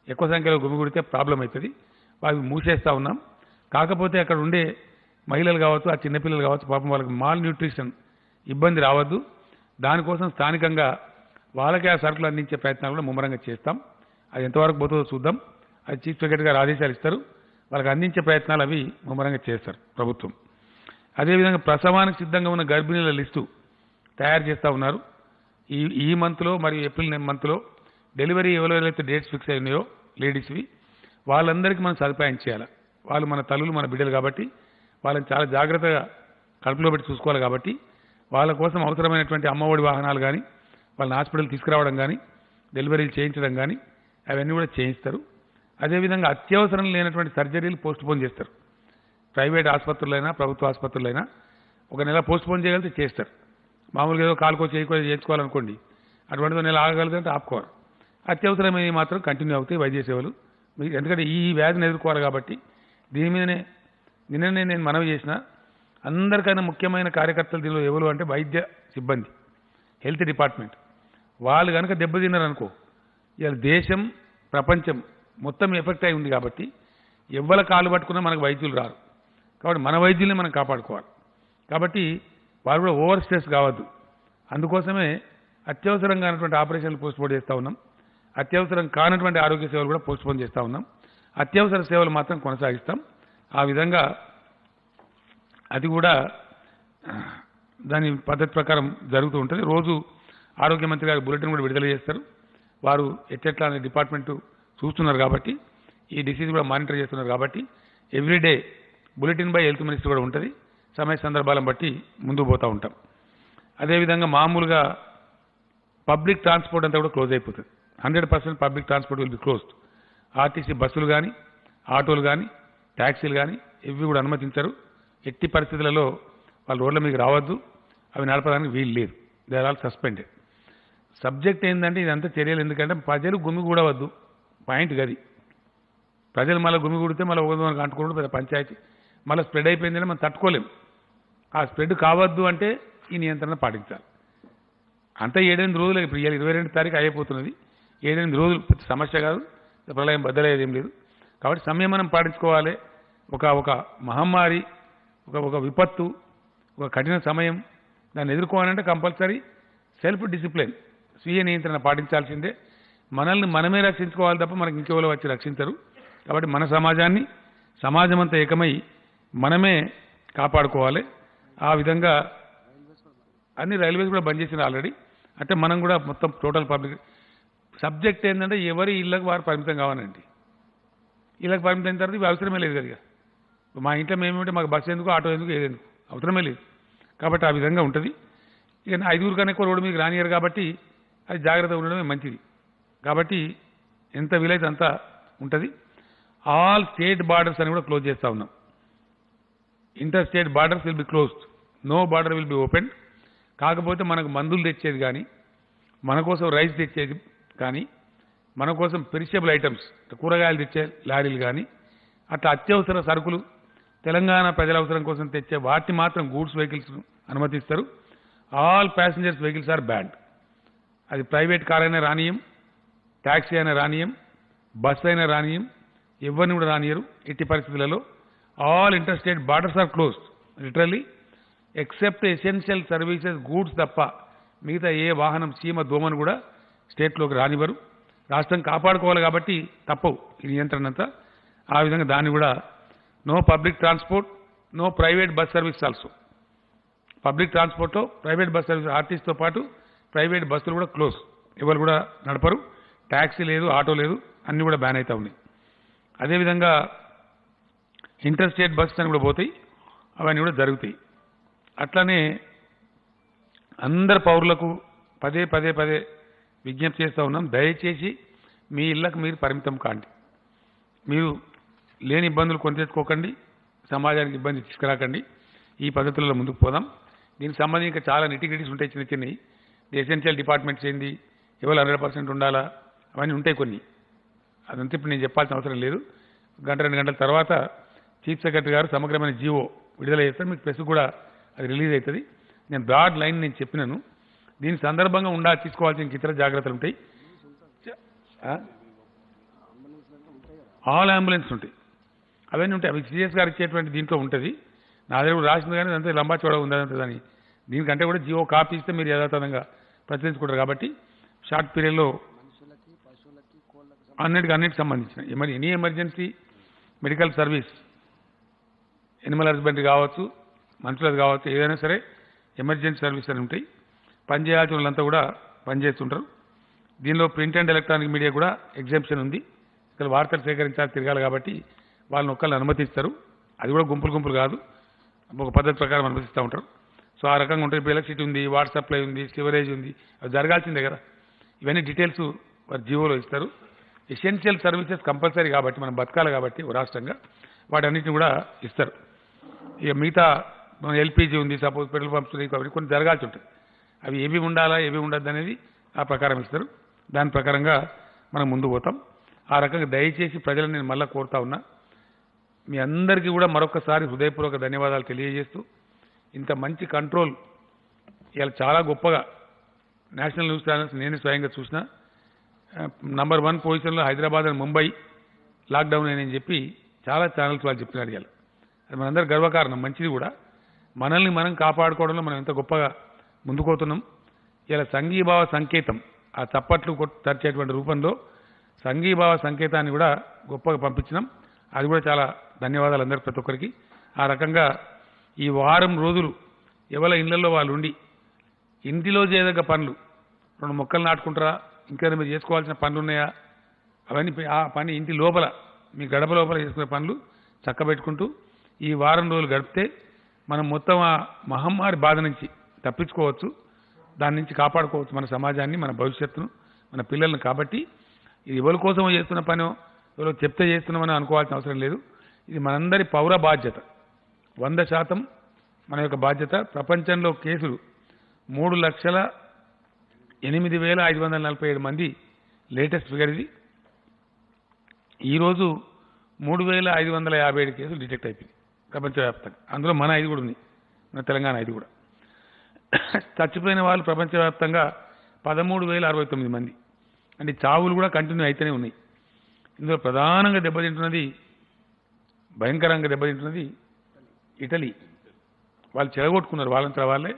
ఎక్కువ సంఖ్యలో గుమిగూడితే ప్రాబ్లం అవుతుంది. అవి మూసేస్తూ ఉన్నాం. కాకపోతే అక్కడ ఉండే మహిళలు కావచ్చు, ఆ చిన్నపిల్లలు కావచ్చు, పాపం వాళ్ళకి మాల్ న్యూట్రిషన్ ఇబ్బంది రావద్దు. దానికోసం స్థానికంగా వాళ్ళకే ఆ సరుకులు అందించే ప్రయత్నాలు కూడా ముమ్మరంగా చేస్తాం. అది ఎంతవరకు పోతుందో చూద్దాం. అది చీఫ్ సెక్రటరీ గారు ఆదేశాలు ఇస్తారు. వాళ్ళకి అందించే ప్రయత్నాలు అవి ముమ్మరంగా చేస్తారు ప్రభుత్వం. అదేవిధంగా ప్రసవానికి సిద్ధంగా ఉన్న గర్భిణీల లిస్టు తయారు చేస్తూ ఉన్నారు. ఈ మంత్లో మరియు ఏప్రిల్ మంత్లో డెలివరీ ఎవరైతే డేట్స్ ఫిక్స్ అయినాయో లేడీస్వి వాళ్ళందరికీ మనం సదుపాయం చేయాలి. వాళ్ళు మన తల్లులు మన బిడ్డలు కాబట్టి వాళ్ళని చాలా జాగ్రత్తగా కడుపులో పెట్టి చూసుకోవాలి. కాబట్టి వాళ్ళ కోసం అవసరమైనటువంటి అమ్మఒడి వాహనాలు కానీ వాళ్ళని హాస్పిటల్ తీసుకురావడం కానీ డెలివరీలు చేయించడం కానీ అవన్నీ కూడా చేయిస్తారు. అదేవిధంగా అత్యవసరం లేనటువంటి సర్జరీలు పోస్ట్పోన్ చేస్తారు. ప్రైవేట్ ఆసుపత్రులైనా ప్రభుత్వ ఆసుపత్రులైనా ఒక నెల పోస్ట్పోన్ చేయగలిగితే చేస్తారు. మామూలుగా ఏదో కాలుకో చేయకో చేయించుకోవాలనుకోండి, అటువంటిదో నెల ఆగగలిగితే ఆపుకోవాలి. అత్యవసరమైనవి మాత్రం కంటిన్యూ అవుతాయి వైద్య సేవలు. ఎందుకంటే ఈ వ్యాధిని ఎదుర్కోవాలి కాబట్టి దీని మీదనే నిన్ననే నేను మనవి చేసిన. అందరికైనా ముఖ్యమైన కార్యకర్తలు దీనిలో ఎవరు అంటే వైద్య సిబ్బంది, హెల్త్ డిపార్ట్మెంట్. వాళ్ళు కనుక దెబ్బతిన్నారనుకో ఇవాళ దేశం ప్రపంచం మొత్తం ఎఫెక్ట్ అయి ఉంది. కాబట్టి ఎవ్వరు కాలు పట్టుకున్నా మనకు వైద్యులు రారు. కాబట్టి మన వైద్యుల్ని మనం కాపాడుకోవాలి. కాబట్టి వాళ్ళు కూడా ఓవర్ స్ట్రెస్ కావద్దు. అందుకోసమే అత్యవసరం కానటువంటి ఆపరేషన్లు పోస్ట్పోన్ చేస్తూ ఉన్నాం. అత్యవసరం కానటువంటి ఆరోగ్య సేవలు కూడా పోస్ట్పోన్ చేస్తూ ఉన్నాం. అత్యవసర సేవలు మాత్రం కొనసాగిస్తాం. ఆ విధంగా అది కూడా దాని పద్ధతి ప్రకారం జరుగుతూ ఉంటుంది. రోజు ఆరోగ్య మంత్రి గారు బులెటిన్ కూడా విడుదల చేస్తారు. వారు ఎట్లా అనే డిపార్ట్మెంటు చూస్తున్నారు కాబట్టి ఈ డిసీజ్ కూడా మానిటర్ చేస్తున్నారు కాబట్టి everyday bulletin by health minister కూడా ఉంటుంది. సమయ సందర్భాలను బట్టి ముందుకు పోతూ ఉంటాం. అదేవిధంగా మామూలుగా పబ్లిక్ ట్రాన్స్పోర్ట్ అంతా కూడా క్లోజ్ అయిపోతుంది. 100% public transport will be closed. RTC బస్సులు కానీ ఆటోలు కానీ ట్యాక్సీలు కానీ ఇవి కూడా అనుమతించరు. ఎట్టి పరిస్థితులలో వాళ్ళు రోడ్ల మీకు రావద్దు, అవి నడపడానికి వీలు లేదు. They are all suspended. Subject ఏంటంటే ఇదంతా చర్యలు ఎందుకంటే ప్రజలు గుమిగూడవద్దు. పాయింట్ గది. ప్రజలు మళ్ళీ గుమిగూడితే మళ్ళీ ఒకరికి అంటుకోవడం పెద్ద పంచాయతీ మళ్ళీ స్ప్రెడ్ అయిపోయిందంటే మనం తట్టుకోలేం. ఆ స్ప్రెడ్ కావద్దు అంటే ఈ నియంత్రణ పాటించాలి. అంతా 7-8 రోజులు. ఇప్పుడు 22 తారీఖు అయిపోతున్నది. 7-8 రోజులు సమస్య కాదు. ప్రళయం బద్దలయ్యేది ఏం లేదు. కాబట్టి సంయమనం పాటించుకోవాలి. ఒక మహమ్మారి, ఒక విపత్తు, ఒక కఠిన సమయం దాన్ని ఎదుర్కోవాలంటే కంపల్సరీ సెల్ఫ్ డిసిప్లిన్, స్వీయ నియంత్రణ పాటించాల్సిందే. మనల్ని మనమే రక్షించుకోవాలి తప్ప మనకి ఇంకెవరో వచ్చి రక్షించరు. కాబట్టి మన సమాజాన్ని సమాజం అంతా ఏకమై మనమే కాపాడుకోవాలి. ఆ విధంగా అన్ని రైల్వేస్ కూడా బంద్ చేసినారు ఆల్రెడీ. అంటే మనం కూడా మొత్తం టోటల్ పబ్లిక్ సబ్జెక్ట్ ఏంటంటే ఎవరి ఇళ్ళకు వారు పరిమితం కావాలండి. ఇళ్ళకి పరిమితం అయిన తర్వాత ఇవి అవసరమే లేదు కదా. మా ఇంట్లో మేమేమిటంటే మాకు బస్సు ఎందుకు, ఆటో ఎందుకు, ఏదెందుకు అవసరమే లేదు. కాబట్టి ఆ విధంగా ఉంటుంది. ఇక 5 కన్నా ఎక్కువ రోడ్డు మీకు రానియరు కాబట్టి అది జాగ్రత్తగా ఉండడమే మంచిది. కాబట్టి ఎంత వీలైతే అంత ఉంటుంది. ఆల్ స్టేట్ బార్డర్స్ అని కూడా క్లోజ్ చేస్తూ ఉన్నాం. Inter state borders will be closed, no border will be open. కాకపోతే మనకు మందులు తెచ్చేది కానీ, మన కోసం రైస్ తెచ్చేది కానీ, మన కోసం పెరిషబుల్ ఐటమ్స్ కూరగాయలు తెచ్చే లారీలు కానీ, అట్లా అత్యవసర సరుకులు తెలంగాణ ప్రజల అవసరం కోసం తెచ్చే వాటిని మాత్రం గూడ్స్ వెహికల్స్ అనుమతిస్తారు. All passengers vehicles are banned. అది ప్రైవేట్ కార్ అయినా రానియం, ట్యాక్సీ అయినా రానియం, బస్ అయినా రానియం, ఎవరిని కూడా రానియరు ఎట్టి పరిస్థితులలో. All inter state borders are closed literally except essential services goods తప్ప మిగతా ఏ వాహనం సీమ దోమను కూడా స్టేట్లోకి రానివ్వరు. రాష్ట్రం కాపాడుకోవాలి కాబట్టి తప్పవు ఈ నియంత్రణ అంతా. ఆ విధంగా దాన్ని కూడా no public transport, no private bus service also. Public ట్రాన్స్పోర్ట్లో ప్రైవేట్ బస్ సర్వీస్ ఆర్టీసీతో పాటు ప్రైవేట్ బస్సులు కూడా క్లోజ్, ఎవరు కూడా నడపరు. ట్యాక్సీ లేదు, ఆటో లేదు, అన్నీ కూడా బ్యాన్ అవుతూ ఉన్నాయి. అదేవిధంగా ఇంటర్ స్టేట్ బస్సు అని కూడా పోతాయి, అవన్నీ కూడా జరుగుతాయి. అట్లనే అందరు పౌరులకు పదే పదే పదే విజ్ఞప్తి చేస్తూ ఉన్నాం, దయచేసి మీ ఇళ్లకు మీరు పరిమితం కాండి. మీరు లేని ఇబ్బందులు కొని తెచ్చుకోకండి, సమాజానికి ఇబ్బంది తీసుకురాకండి. ఈ పద్ధతులలో ముందుకు పోదాం. దీనికి సంబంధించి ఇంకా చాలా నిటిగిటీస్ ఉంటాయి, చిన్న చిన్నవి. ఎసెన్షియల్ డిపార్ట్మెంట్స్ ఏంది, ఎవరు 100% ఉండాలా, అవన్నీ ఉంటాయి కొన్ని. అదంతా ఇప్పుడు నేను చెప్పాల్సిన అవసరం లేదు. 1-2 గంటల తర్వాత చీఫ్ సెక్రటరీ గారు సమగ్రమైన జీవో విడుదల చేస్తారు. మీకు ప్రెస్ కూడా అది రిలీజ్ అవుతుంది. నేను బ్రాడ్ లైన్ నేను చెప్పినాను. దీని సందర్భంగా తీసుకోవాల్సిన ఇతర జాగ్రత్తలు ఉంటాయి. ఆల్ అంబులెన్స్ ఉంటాయి, అవన్నీ ఉంటాయి. అవి సిఎస్ గారు ఇచ్చేటువంటి దీంట్లో ఉంటుంది. నా దగ్గర కూడా రాసింది కానీ అంతే లంబాచోడ ఉందంటే దాన్ని దీనికంటే కూడా జీవో కాపీ ఇస్తే మీరు యథాతథంగా ప్రచురించుకుంటారు. కాబట్టి షార్ట్ పీరియడ్లో అన్నిటికి సంబంధించిన any emergency medical service, Animal husbandry కావచ్చు, మనుషులది కావచ్చు, ఏదైనా సరే ఎమర్జెన్సీ సర్వీస్ అని ఉంటాయి. పనిచేయాల్సిన వాళ్ళంతా కూడా పనిచేస్తుంటారు. దీనిలో ప్రింట్ అండ్ ఎలక్ట్రానిక్ మీడియా కూడా ఎగ్జామ్షన్ ఉంది. ఇక్కడ వార్తలు సేకరించాలి, తిరగాలి కాబట్టి వాళ్ళని ఒక్కళ్ళని అనుమతిస్తారు. అది కూడా గుంపులు కాదు, ఒక పద్ధతి ప్రకారం అనుమతిస్తూ ఉంటారు. సో ఆ రకంగా ఉంటుంది. ఇప్పుడు ఎలక్ట్రిసిటీ ఉంది, వాటర్ సప్లై ఉంది, సివరేజ్ ఉంది, అది జరగాల్సిందే కదా. ఇవన్నీ డీటెయిల్స్ వారి జీవోలో ఇస్తారు. ఎసెన్షియల్ సర్వీసెస్ కంపల్సరీ కాబట్టి మనం బతకాలి కాబట్టి రాష్ట్రంగా వాటన్నిటిని కూడా ఇస్తారు. ఇక మిగతా ఎల్పీజీ ఉంది, సపోజ్ పెట్రోల్ పంప్స్ ఉన్నాయి కాబట్టి కొన్ని జరగాల్సి ఉంటుంది. అవి ఏవి ఉండాలా ఏవి ఉండద్దు అనేది ఆ ప్రకారం ఇస్తారు. దాని ప్రకారంగా మనం ముందు పోతాం. ఆ రకంగా దయచేసి ప్రజలను నేను మళ్ళీ కోరుతా ఉన్నా, మీ అందరికీ కూడా మరొకసారి హృదయపూర్వక ధన్యవాదాలు తెలియజేస్తూ, ఇంత మంచి కంట్రోల్ ఇలా చాలా గొప్పగా నేషనల్ న్యూస్ ఛానల్స్ నేను స్వయంగా చూసిన నంబర్ 1 పొజిషన్లో హైదరాబాద్ అండ్ ముంబై లాక్డౌన్ అని చెప్పి చాలా ఛానల్స్ వాళ్ళు చెప్పినారు. ఇవాళ అది మనందరూ గర్వకారణం, మంచిది కూడా. మనల్ని మనం కాపాడుకోవడంలో మనం ఎంత గొప్పగా ముందుకోతున్నాం. ఇలా సంఘీభావ సంకేతం, ఆ చప్పట్లు తరిచేటువంటి రూపంలో సంఘీభావ సంకేతాన్ని కూడా గొప్పగా పంపించినాం. అది కూడా చాలా ధన్యవాదాలు అందరికీ, ప్రతి ఒక్కరికి. ఆ రకంగా ఈ వారం రోజులు ఎవరి ఇళ్లలో వాళ్ళు ఉండి ఇంటిలో చేయదగ్గ పనులు, 2 మొక్కలు నాటుకుంటారా, ఇంకేమైనా మీరు చేసుకోవాల్సిన పనులు ఉన్నాయా, అవన్నీ ఆ పని ఇంటి లోపల మీ గడప లోపల చేసుకునే పనులు చక్కబెట్టుకుంటూ ఈ వారం రోజులు గడిపితే మనం మొత్తం ఆ మహమ్మారి బాధ నుంచి తప్పించుకోవచ్చు, దాని నుంచి కాపాడుకోవచ్చు మన సమాజాన్ని, మన భవిష్యత్తును, మన పిల్లలను. కాబట్టి ఇది ఎవరి కోసం చేస్తున్న పనో ఎవరో చెప్తే చేస్తున్నామని అనుకోవాల్సిన అవసరం లేదు. ఇది మనందరి పౌర బాధ్యత, 100% మన యొక్క బాధ్యత. ప్రపంచంలో కేసులు 3,08,547 మంది లేటెస్ట్ ఫిగర్ ఇది. ఈరోజు 3,557 కేసులు డిటెక్ట్ అయిపోయింది ప్రపంచవ్యాప్తంగా. అందులో మన 5 కూడా ఉంది, మన తెలంగాణ 5 కూడా. చచ్చిపోయిన వాళ్ళు ప్రపంచవ్యాప్తంగా 13,069 మంది. అంటే చావులు కూడా కంటిన్యూ అయితేనే ఉన్నాయి. ఇందులో ప్రధానంగా దెబ్బతింటున్నది, భయంకరంగా దెబ్బతింటున్నది ఇటలీ. వాళ్ళు చెడగొట్టుకున్నారు, వాళ్ళంతా వాళ్ళే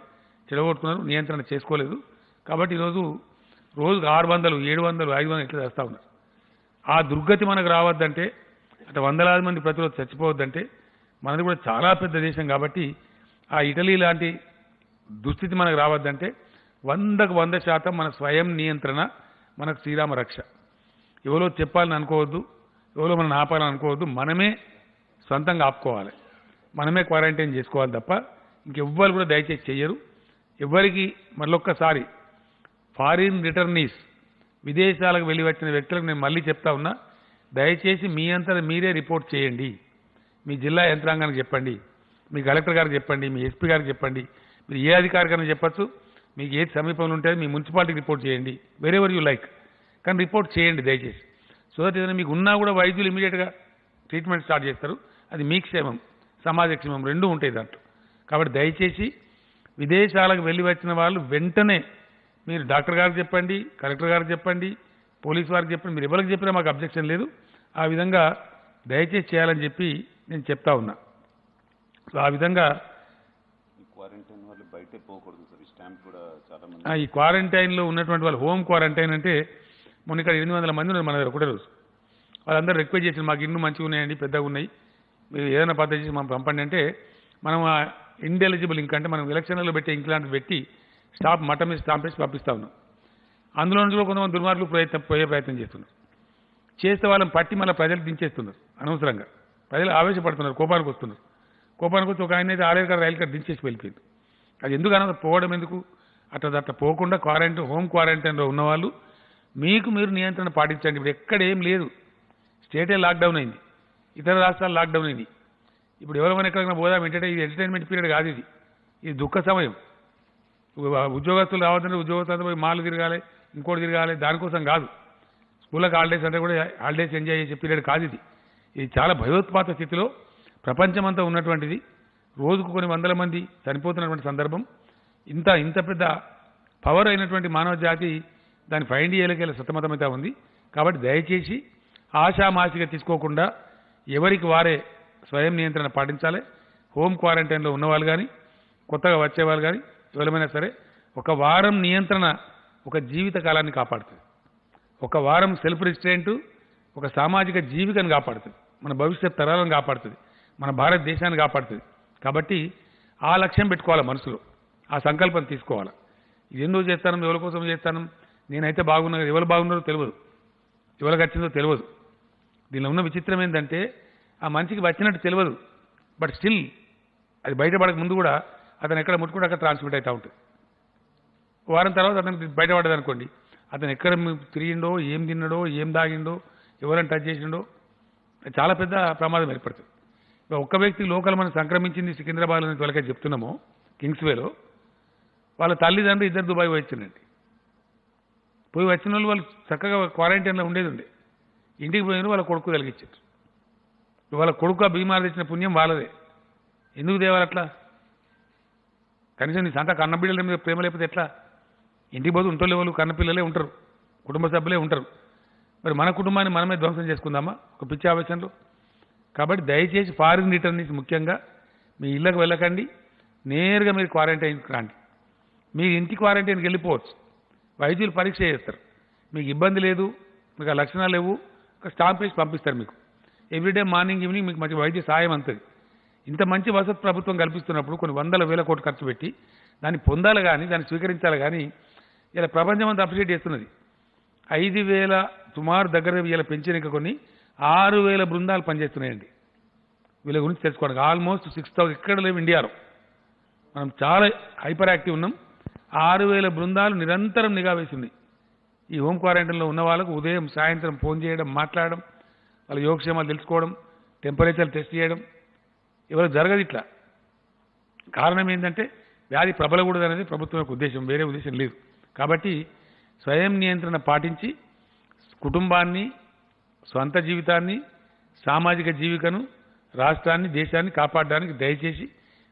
చెడగొట్టుకున్నారు, నియంత్రణ చేసుకోలేదు. కాబట్టి ఈరోజు రోజుకు 600, 700, 500 ఇట్లా చేస్తూ ఉన్నారు. ఆ దుర్గతి మనకు రావద్దంటే, అటు వందలాది మంది ప్రతిరోజు చచ్చిపోవద్దంటే, మనది కూడా చాలా పెద్ద దేశం కాబట్టి ఆ ఇటలీ లాంటి దుస్థితి మనకు రావద్దంటే 100కు 100% మన స్వయం నియంత్రణ మనకు శ్రీరామ రక్ష. ఎవరో చెప్పాలని అనుకోవద్దు, ఎవరో మనం ఆపాలని అనుకోవద్దు. మనమే సొంతంగా ఆపుకోవాలి, మనమే క్వారంటైన్ చేసుకోవాలి తప్ప ఇంకెవ్వరు కూడా దయచేసి చెయ్యరు. ఎవ్వరికి మళ్ళొక్కసారి ఫారిన్ రిటర్నీస్, విదేశాలకు వెళ్ళి వచ్చిన వ్యక్తులకు నేను మళ్ళీ చెప్తా ఉన్నా, దయచేసి మీ అంతా మీరే రిపోర్ట్ చేయండి. మీ జిల్లా యంత్రాంగానికి చెప్పండి, మీ కలెక్టర్ గారికి చెప్పండి, మీ ఎస్పీ గారికి చెప్పండి, మీరు ఏ అధికారికైనా చెప్పచ్చు. మీకు ఏది సమీపంలో ఉంటే మీ మున్సిపాలిటీకి రిపోర్ట్ చేయండి, వెరెవర్ యూ లైక్, కానీ రిపోర్ట్ చేయండి దయచేసి. సో దట్ ఏదైనా మీకు ఉన్నా కూడా వైద్యులు ఇమీడియట్గా ట్రీట్మెంట్ స్టార్ట్ చేస్తారు. అది మీ క్షేమం, సమాజ క్షేమం రెండూ ఉంటాయి దాంట్లో. కాబట్టి దయచేసి విదేశాలకు వెళ్ళి వచ్చిన వాళ్ళు వెంటనే మీరు డాక్టర్ గారికి చెప్పండి, కలెక్టర్ గారికి చెప్పండి, పోలీసు వారికి చెప్పండి, మీరు ఎవరికి చెప్పినా మాకు అబ్జెక్షన్ లేదు. ఆ విధంగా దయచేసి చేయాలని చెప్పి నేను చెప్తా ఉన్నా. సో ఆ విధంగా ఈ క్వారంటైన్లో ఉన్నటువంటి వాళ్ళు, హోమ్ క్వారంటైన్ అంటే మొన్న ఇక్కడ 800 మంది ఉన్నారు మన దగ్గర ఒకటే రోజు. వాళ్ళందరూ రిక్వెస్ట్ చేసి మాకు ఇల్లు మంచిగా ఉన్నాయండి, పెద్దగా ఉన్నాయి, మీరు ఏదైనా పద్ధతి చేసి మనం పంపండి అంటే, మనం ఇండెలిజిబుల్ ఇంక్ అంటే మనం ఎలక్షన్లలో పెట్టే ఇంక్ లాంటివి పెట్టి మఠం మీద స్టాంప్ వేసి పంపిస్తా ఉన్నాం. అందులో నుంచి కూడా కొంతమంది దుర్మార్గులు పోయే ప్రయత్నం చేస్తున్నారు. చేస్తే వాళ్ళని పట్టి మళ్ళీ ప్రజలు దించేస్తున్నారు అనవసరంగా. ప్రజలు ఆవేశపడుతున్నారు, కోపానికి వస్తున్నారు. కోపానికి వచ్చి ఒక ఆయన అయితే రైలు కార్డు దించేసి వెళ్ళిపోయింది. అది ఎందుకు అనగా పోవడం ఎందుకు, అట్లా పోకుండా హోమ్ క్వారంటైన్లో ఉన్నవాళ్ళు మీకు మీరు నియంత్రణ పాటించండి. ఇప్పుడు ఎక్కడ ఏం లేదు, స్టేటే లాక్డౌన్ అయింది, ఇతర రాష్ట్రాలు లాక్డౌన్ అయింది. ఇప్పుడు ఎవరైనా ఎక్కడికైనా పోదాం, ఇది ఎంటర్టైన్మెంట్ పీరియడ్ కాదు, ఇది దుఃఖ సమయం. ఉద్యోగస్తులు రావద్దంటే ఉద్యోగస్తులు పోయి మాలు తిరగాలి, ఇంకోటి తిరగాలి, దానికోసం కాదు. స్కూళ్ళకి హాలిడేస్ అంటే కూడా హాలిడేస్ ఎంజాయ్ చేసే పీరియడ్ కాదు ఇది. ఇది చాలా భయోత్పాత స్థితిలో ప్రపంచమంతా ఉన్నటువంటిది. రోజుకు కొన్ని వందల మంది చనిపోతున్నటువంటి సందర్భం. ఇంత పెద్ద పవర్ అయినటువంటి మానవ జాతి దాన్ని ఫైండ్ చేయలేక సతమతమైతే ఉంది. కాబట్టి దయచేసి ఆషామాషిగా తీసుకోకుండా ఎవరికి వారే స్వయం నియంత్రణ పాటించాలి. హోమ్ క్వారంటైన్లో ఉన్నవాళ్ళు కానీ, కొత్తగా వచ్చేవాళ్ళు కానీ, ఎవరైనా సరే ఒక వారం నియంత్రణ ఒక జీవిత కాలాన్ని కాపాడుతుంది. ఒక వారం సెల్ఫ్ రిస్ట్రెయింట్ ఒక సామాజిక జీవికను కాపాడుతుంది, మన భవిష్యత్ తరాలను కాపాడుతుంది, మన భారతదేశాన్ని కాపాడుతుంది. కాబట్టి ఆ లక్ష్యం పెట్టుకోవాలి మనసులో, ఆ సంకల్పం తీసుకోవాలి. ఇది ఎందుకు చేస్తాను, ఎవరి కోసం చేస్తాను, నేనైతే బాగున్నా, ఎవరు బాగున్నారో తెలియదు, ఎవరికి వచ్చిందో తెలియదు. దీనిలో ఉన్న విచిత్రం ఏంటంటే ఆ మనిషికి వచ్చినట్టు తెలియదు, బట్ స్టిల్ అది బయటపడక ముందు కూడా అతను ఎక్కడ ముట్టుకుంటే అక్కడ ట్రాన్స్మిట్ అవుతూ ఉంటుంది. వారం తర్వాత అతనికి బయటపడదు అనుకోండి, అతను ఎక్కడ తిరిగిండో, ఏం తిన్నాడో, ఏం తాగిండో, ఎవరైనా టచ్ చేసిండో, చాలా పెద్ద ప్రమాదం ఏర్పడుతుంది. ఒక్క వ్యక్తి లోకల్ మనం సంక్రమించింది సికింద్రాబాద్లో వాళ్ళకే చెప్తున్నామో, కింగ్స్వేలో వాళ్ళ తల్లిదండ్రులు ఇద్దరు దుబాయ్ వచ్చిందండి. పోయి వచ్చిన వాళ్ళు చక్కగా క్వారంటైన్లో ఉండేది ఉండే, ఇంటికి పోయిన వాళ్ళ కొడుకు కలిగించారు. వాళ్ళ కొడుకు బీమారు తెచ్చిన పుణ్యం వాళ్ళదే. ఎందుకు దేవాలి అట్లా? కనీసం నీ సంత కన్నబిడ్డల మీద ప్రేమ లేకపోతే ఎట్లా? ఇంటికి పోతే ఉంటోళ్ళు వాళ్ళు కన్నపిల్లలే ఉంటారు, కుటుంబ సభ్యులే ఉంటారు. మరి మన కుటుంబాన్ని మనమే ధ్వంసం చేసుకుందామా ఒక పిచ్చి ఆవేశంలో? కాబట్టి దయచేసి ఫారిన్ రిటర్న్ నుంచి ముఖ్యంగా మీ ఇళ్ళకు వెళ్ళకండి, నేరుగా మీరు క్వారంటైన్కి రండి. మీ ఇంటి క్వారంటైన్కి వెళ్ళిపోవచ్చు, వైద్యులు పరీక్ష చేస్తారు, మీకు ఇబ్బంది లేదు, మీకు ఆ లక్షణాలు లేవు, ఒక స్టాంప్ వేసి పంపిస్తారు. మీకు ఎవ్రీడే మార్నింగ్ ఈవినింగ్ మీకు మంచి వైద్య సాయం అంతది. ఇంత మంచి వసతి ప్రభుత్వం కల్పిస్తున్నప్పుడు కొన్ని వందల వేల కోట్లు ఖర్చు పెట్టి దాన్ని పొందాలి కానీ, దాన్ని స్వీకరించాలి కానీ, ఇలా ప్రపంచం అంతా అప్రిషియేట్ చేస్తున్నది. 5,000 సుమారు దగ్గర వీళ్ళ పెంచిన ఇంకా కొన్ని 6,000 బృందాలు పనిచేస్తున్నాయండి వీళ్ళ గురించి తెలుసుకోవడానికి. ఆల్మోస్ట్ 6,000 ఎక్కడ లేవు ఇండియాలో. మనం చాలా హైపర్ యాక్టివ్ ఉన్నాం. 6,000 బృందాలు నిరంతరం నిఘా వేసింది. ఈ హోమ్ క్వారంటైన్లో ఉన్న వాళ్ళకు ఉదయం సాయంత్రం ఫోన్ చేయడం, మాట్లాడడం, వాళ్ళ యోగక్షేమాలు తెలుసుకోవడం, టెంపరేచర్ టెస్ట్ చేయడం, ఎవరు జరగదు ఇట్లా. కారణం ఏంటంటే వ్యాధి ప్రబలకూడదు అనేది ప్రభుత్వం యొక్క ఉద్దేశం, వేరే ఉద్దేశం లేదు. కాబట్టి స్వయం నియంత్రణ పాటించి కుటుంబాన్ని, స్వంత జీవితాన్ని, సామాజిక జీవికను, రాష్ట్రాన్ని, దేశాన్ని కాపాడడానికి దయచేసి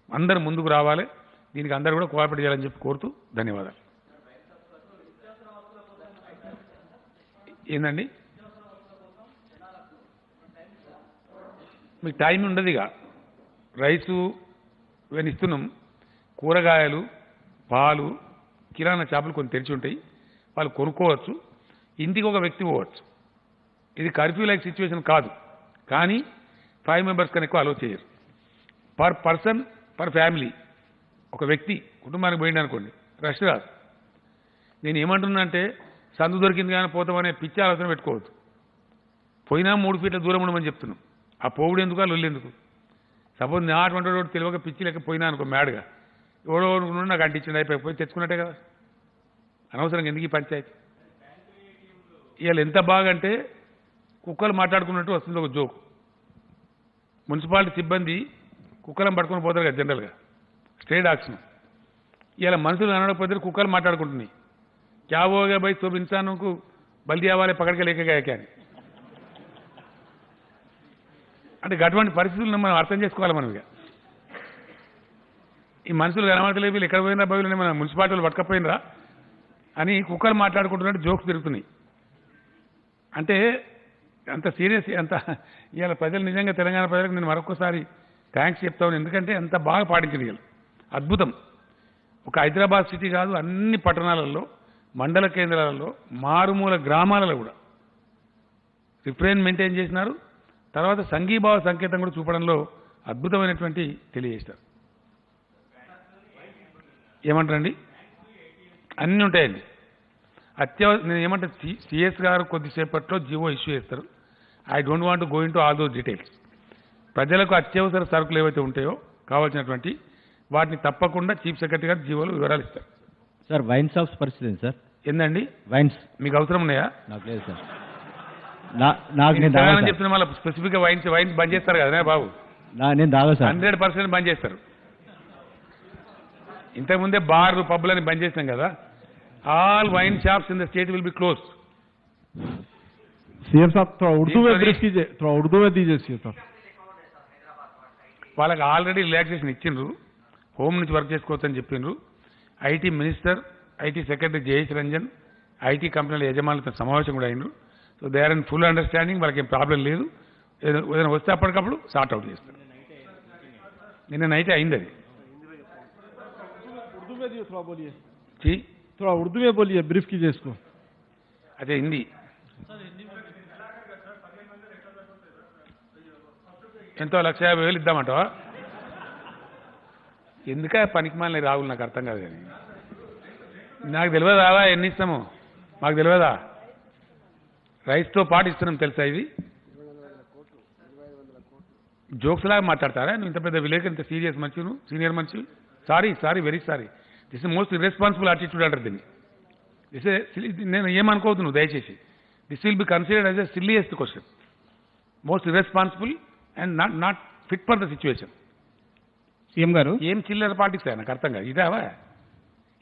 అందరూ ముందుకు రావాలి. దీనికి అందరూ కూడా కోఆపరేట్ చేయాలని చెప్పి కోరుతూ ధన్యవాదాలు. ఏందండి మీకు టైం ఉండదు. ఇక రైసు ఇవన్నీ ఇస్తున్నాం, కూరగాయలు, పాలు, కిరాణా షాపులు కొన్ని తెరిచి ఉంటాయి, వాళ్ళు కొనుక్కోవచ్చు, ఇంటికి ఒక వ్యక్తి పోవచ్చు. ఇది కర్ఫ్యూ లైక్ సిచ్యువేషన్ కాదు, కానీ 5 మెంబర్స్ కన్నా ఎక్కువ అలో చేయరు. పర్ పర్సన్ పర్ ఫ్యామిలీ, ఒక వ్యక్తి కుటుంబానికి పోయింది అనుకోండి, రష్ కాదు. నేను ఏమంటున్నా అంటే సందు దొరికింది కానీ పోతామనే పిచ్చి ఆలోచన పెట్టుకోవద్దు. పోయినా 3 ఫీట్ల దూరం ఉండమని చెప్తున్నాం. ఆ పోవుడు ఎందుకు, ఆ లొల్లి ఎందుకు? సపోజ్ నా అటువంటి వాడు తెలియక పిచ్చి లెక్క పోయినా అనుకో, మ్యాడ్గా ఎవడో అనుకున్నాడు, నాకు అంటించండి, అయిపోయి తెచ్చుకున్నట్టే కదా. అనవసరంగా ఎందుకు ఈ పంచాయతీ? ఇవాళ ఎంత బాగా అంటే కుక్కలు మాట్లాడుకున్నట్టు వస్తుంది ఒక జోక్. మున్సిపాలిటీ సిబ్బంది కుక్కలను పట్టుకొని పోతారు కదా జనరల్గా, స్ట్రే డాగ్స్ను. ఇవాళ మనుషులు అనకపోతే కుక్కలు మాట్లాడుకుంటున్నాయి, క్యా హోగా భాయ్ సబ్ ఇన్సాన్కు బల్ది అవ్వాలి పకడికే లేకగా అని. అంటే అటువంటి పరిస్థితులను మనం అర్థం చేసుకోవాలి. మనం ఇక ఈ మనుషులు కనబడతలేదు, వీళ్ళు ఎక్కడ పోయినా బయలు మన మున్సిపాలిటీలు పట్టకపోయినరా అని కుక్కలు మాట్లాడుకుంటున్నట్టు జోక్స్ తిరుగుతున్నాయి. అంటే అంత సీరియస్, అంత ఇవాళ ప్రజలు నిజంగా తెలంగాణ ప్రజలకు నేను మరొకసారి థ్యాంక్స్ చెప్తాను. ఎందుకంటే అంత బాగా పాటించింది ఇవాళ, అద్భుతం. ఒక హైదరాబాద్ సిటీ కాదు, అన్ని పట్టణాలలో, మండల కేంద్రాలలో, మారుమూల గ్రామాలలో కూడా రిఫ్రెయిన్ మెయింటైన్ చేసినారు. తర్వాత సంఘీభావ సంకేతం కూడా చూపడంలో అద్భుతమైనటువంటి తెలియజేస్తారు. ఏమంటారండి? అన్నీ ఉంటాయండి. నేను ఏమంటే సిఎస్ గారు కొద్దిసేపట్లో జీవో ఇష్యూ చేస్తారు. I don't want go in to all those details. ప్రజలకు అత్యవసర సరుకులు ఏవైతే ఉంటాయో కావాల్సినటువంటి వాటిని తప్పకుండా చీఫ్ సెక్రటరీ గారు జీవోలు వివరాలు ఇస్తారు. సార్ వైన్ షాప్స్ పరిస్థితి సార్. ఏందండి వైన్స్ మీకు అవసరం ఉన్నాయా? నాకు లేదు సార్. నాకు చెప్తున్నా, మళ్ళీ స్పెసిఫిక్గా వైన్స్ బంద్ చేస్తారు కదా బాబు. నేను తాగా సార్. 100% బంద్ చేస్తారు. ఇంతకుముందే బార్లు, పబ్బులని బంద్ చేస్తాం కదా. All wine shops in the state will be close. CM साहब थोड़ा उर्दू में ब्रीफ कीजिए, थोड़ा उर्दू में दीजिए सीएम साहब. వాళ్ళకి ఆల్రెడీ రిలాక్సేషన్ ఇచ్చిండ్రు, హోమ్ నుంచి వర్క్ చేసుకోవచ్చని చెప్పిండ్రు. IT minister, IT secretary Jayesh Ranjan, IT కంపెనీల యజమానులతో సమావేశం కూడా అయినరు. So they are in full understanding, వాళ్ళకి ఏం ప్రాబ్లం లేదు. ఏదైనా వస్తే అప్పటికప్పుడు సార్ట్ అవుట్ చేస్తారు. నిన్న నైట్ అయింది అది. उर्दू में दियो, थोड़ा बोलिए, जी थोड़ा उर्दू में बोलिए, ब्रीफ कीजिए इसको. अच्छा हिंदी. ఎంతో 1,50,000 ఇద్దామంటావా? ఎందుక పనికిమాలిన రాహుల్ నాకు అర్థం కాదు. కానీ నాకు తెలియదా ఎన్ని ఇస్తాము? మాకు తెలియదా? రైస్తో పాటు ఇస్తున్నాం తెలుసా? ఇది జోక్స్ లాగా మాట్లాడతారా? నువ్వు ఇంత పెద్ద విలేకరు, ఇంత సీరియస్ మనిషి, నువ్వు సీనియర్ మనిషి. Sorry very sorry. This is most irresponsible attitude అంటారు దీన్ని. నేను ఏమనుకోవద్దు నువ్వు దయచేసి. This will be considered as a silliest question, most irresponsible and not fit for the situation. CM గారు, ఏం చిల్లర పాలిటిక్స్ నాకు అర్థం కాదు. ఇదావా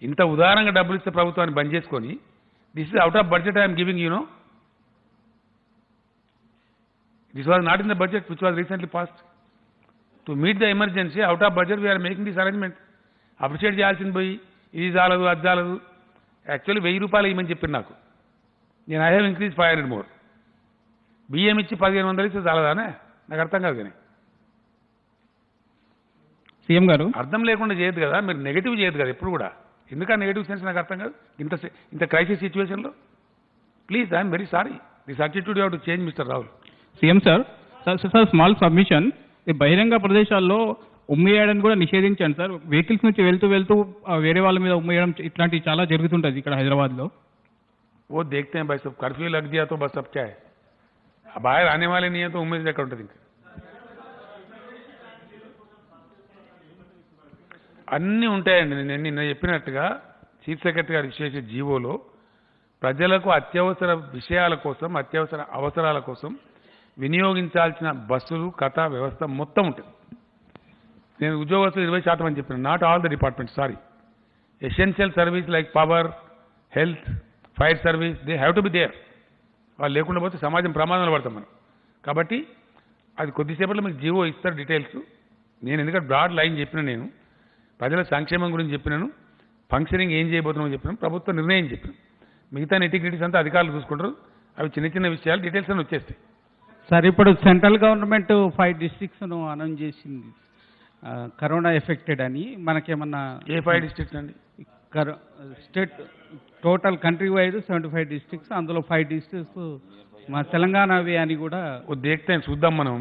ఇంత ఉదారంగా డబ్బులు ఇస్తే ప్రభుత్వాన్ని బంద్ చేసుకొని, this is out of budget I'm giving you know. This was not in the budget which was recently passed. To meet the emergency, out of budget, we are making this arrangement. Appreciate చేయాల్సింది పోయి ఇది చాలదు అది చాలదు. యాక్చువల్లీ 1,000 రూపాయలు ఇవ్వమని చెప్పారు నాకు. నేను ఐ హ్యావ్ ఇంక్రీజ్ 500 మోర్. బియ్యం ఇచ్చి 1,500 ఇస్తే చాలదానే? నాకు అర్థం కాదు. కానీ సీఎం గారు, అర్థం లేకుండా చేయదు కదా, మీరు నెగిటివ్ చేయదు కదా ఎప్పుడు కూడా. ఎందుకు ఆ నెగిటివ్ సెన్స్ నాకు అర్థం కాదు. ఇంత క్రైసిస్ సిచ్యువేషన్లో please I'm very sorry. This attitude you have to change mister Rahul. CM sir, small submission. ఈ బహిరంగ ప్రదేశాల్లో ఉమ్మేయడానికి కూడా నిషేధించండి సార్. వెహికల్స్ నుంచి వెళ్తూ వేరే వాళ్ళ మీద ఉమ్మేయడం ఇట్లాంటివి చాలా జరుగుతుంటుంది ఇక్కడ హైదరాబాద్లో. वो देखते हैं भाई, सब कर्फ्यू लग दिया तो बस अब क्या है, अब बाहर आने वाले नहीं है तो उम्मीद ఎక్కడ ఉంటుంది? ఇంకా అన్నీ ఉంటాయండి. నేను నిన్న చెప్పినట్టుగా చీఫ్ సెక్రటరీ గారు విశేష జీవోలో ప్రజలకు అత్యవసర విషయాల కోసం, అత్యవసర అవసరాల కోసం వినియోగించాల్సిన బస్సులు, కథ, వ్యవస్థ మొత్తం ఉంటుంది. నేను ఉద్యోగస్తులు 20% అని చెప్పిన, not all the departments, sorry. Essential service like power, health, fire service, they have to be there. వాళ్ళు లేకుండా పోతే సమాజం ప్రమాదంలో పడతాం మనం. కాబట్టి అది కొద్దిసేపట్లో మీకు జీవో ఇస్తారు డీటెయిల్స్. నేను ఎందుకంటే బ్రాడ్ లైన్ చెప్పిన, నేను ప్రజల సంక్షేమం గురించి చెప్పినాను, ఫంక్షనింగ్ ఏం చేయబోతున్నామో చెప్పినాను, ప్రభుత్వ నిర్ణయం చెప్పినాను. మిగతా నెటిగ్రిటీస్ అంతా అధికారులు చూసుకుంటారు. అవి చిన్న చిన్న విషయాలు, డీటెయిల్స్ అని వచ్చేస్తాయి. సార్, ఇప్పుడు సెంట్రల్ గవర్నమెంట్ 5 డిస్ట్రిక్ట్స్ను అనౌన్స్ చేసింది కరోనా ఎఫెక్టెడ్ అని. మనకేమన్నా ఏ 5 డిస్ట్రిక్ట్స్ అండి? State total country wide 75 districts, అందులో 5 డిస్ట్రిక్ట్స్ మా తెలంగాణవి అని కూడా దేక్తే చూద్దాం మనం.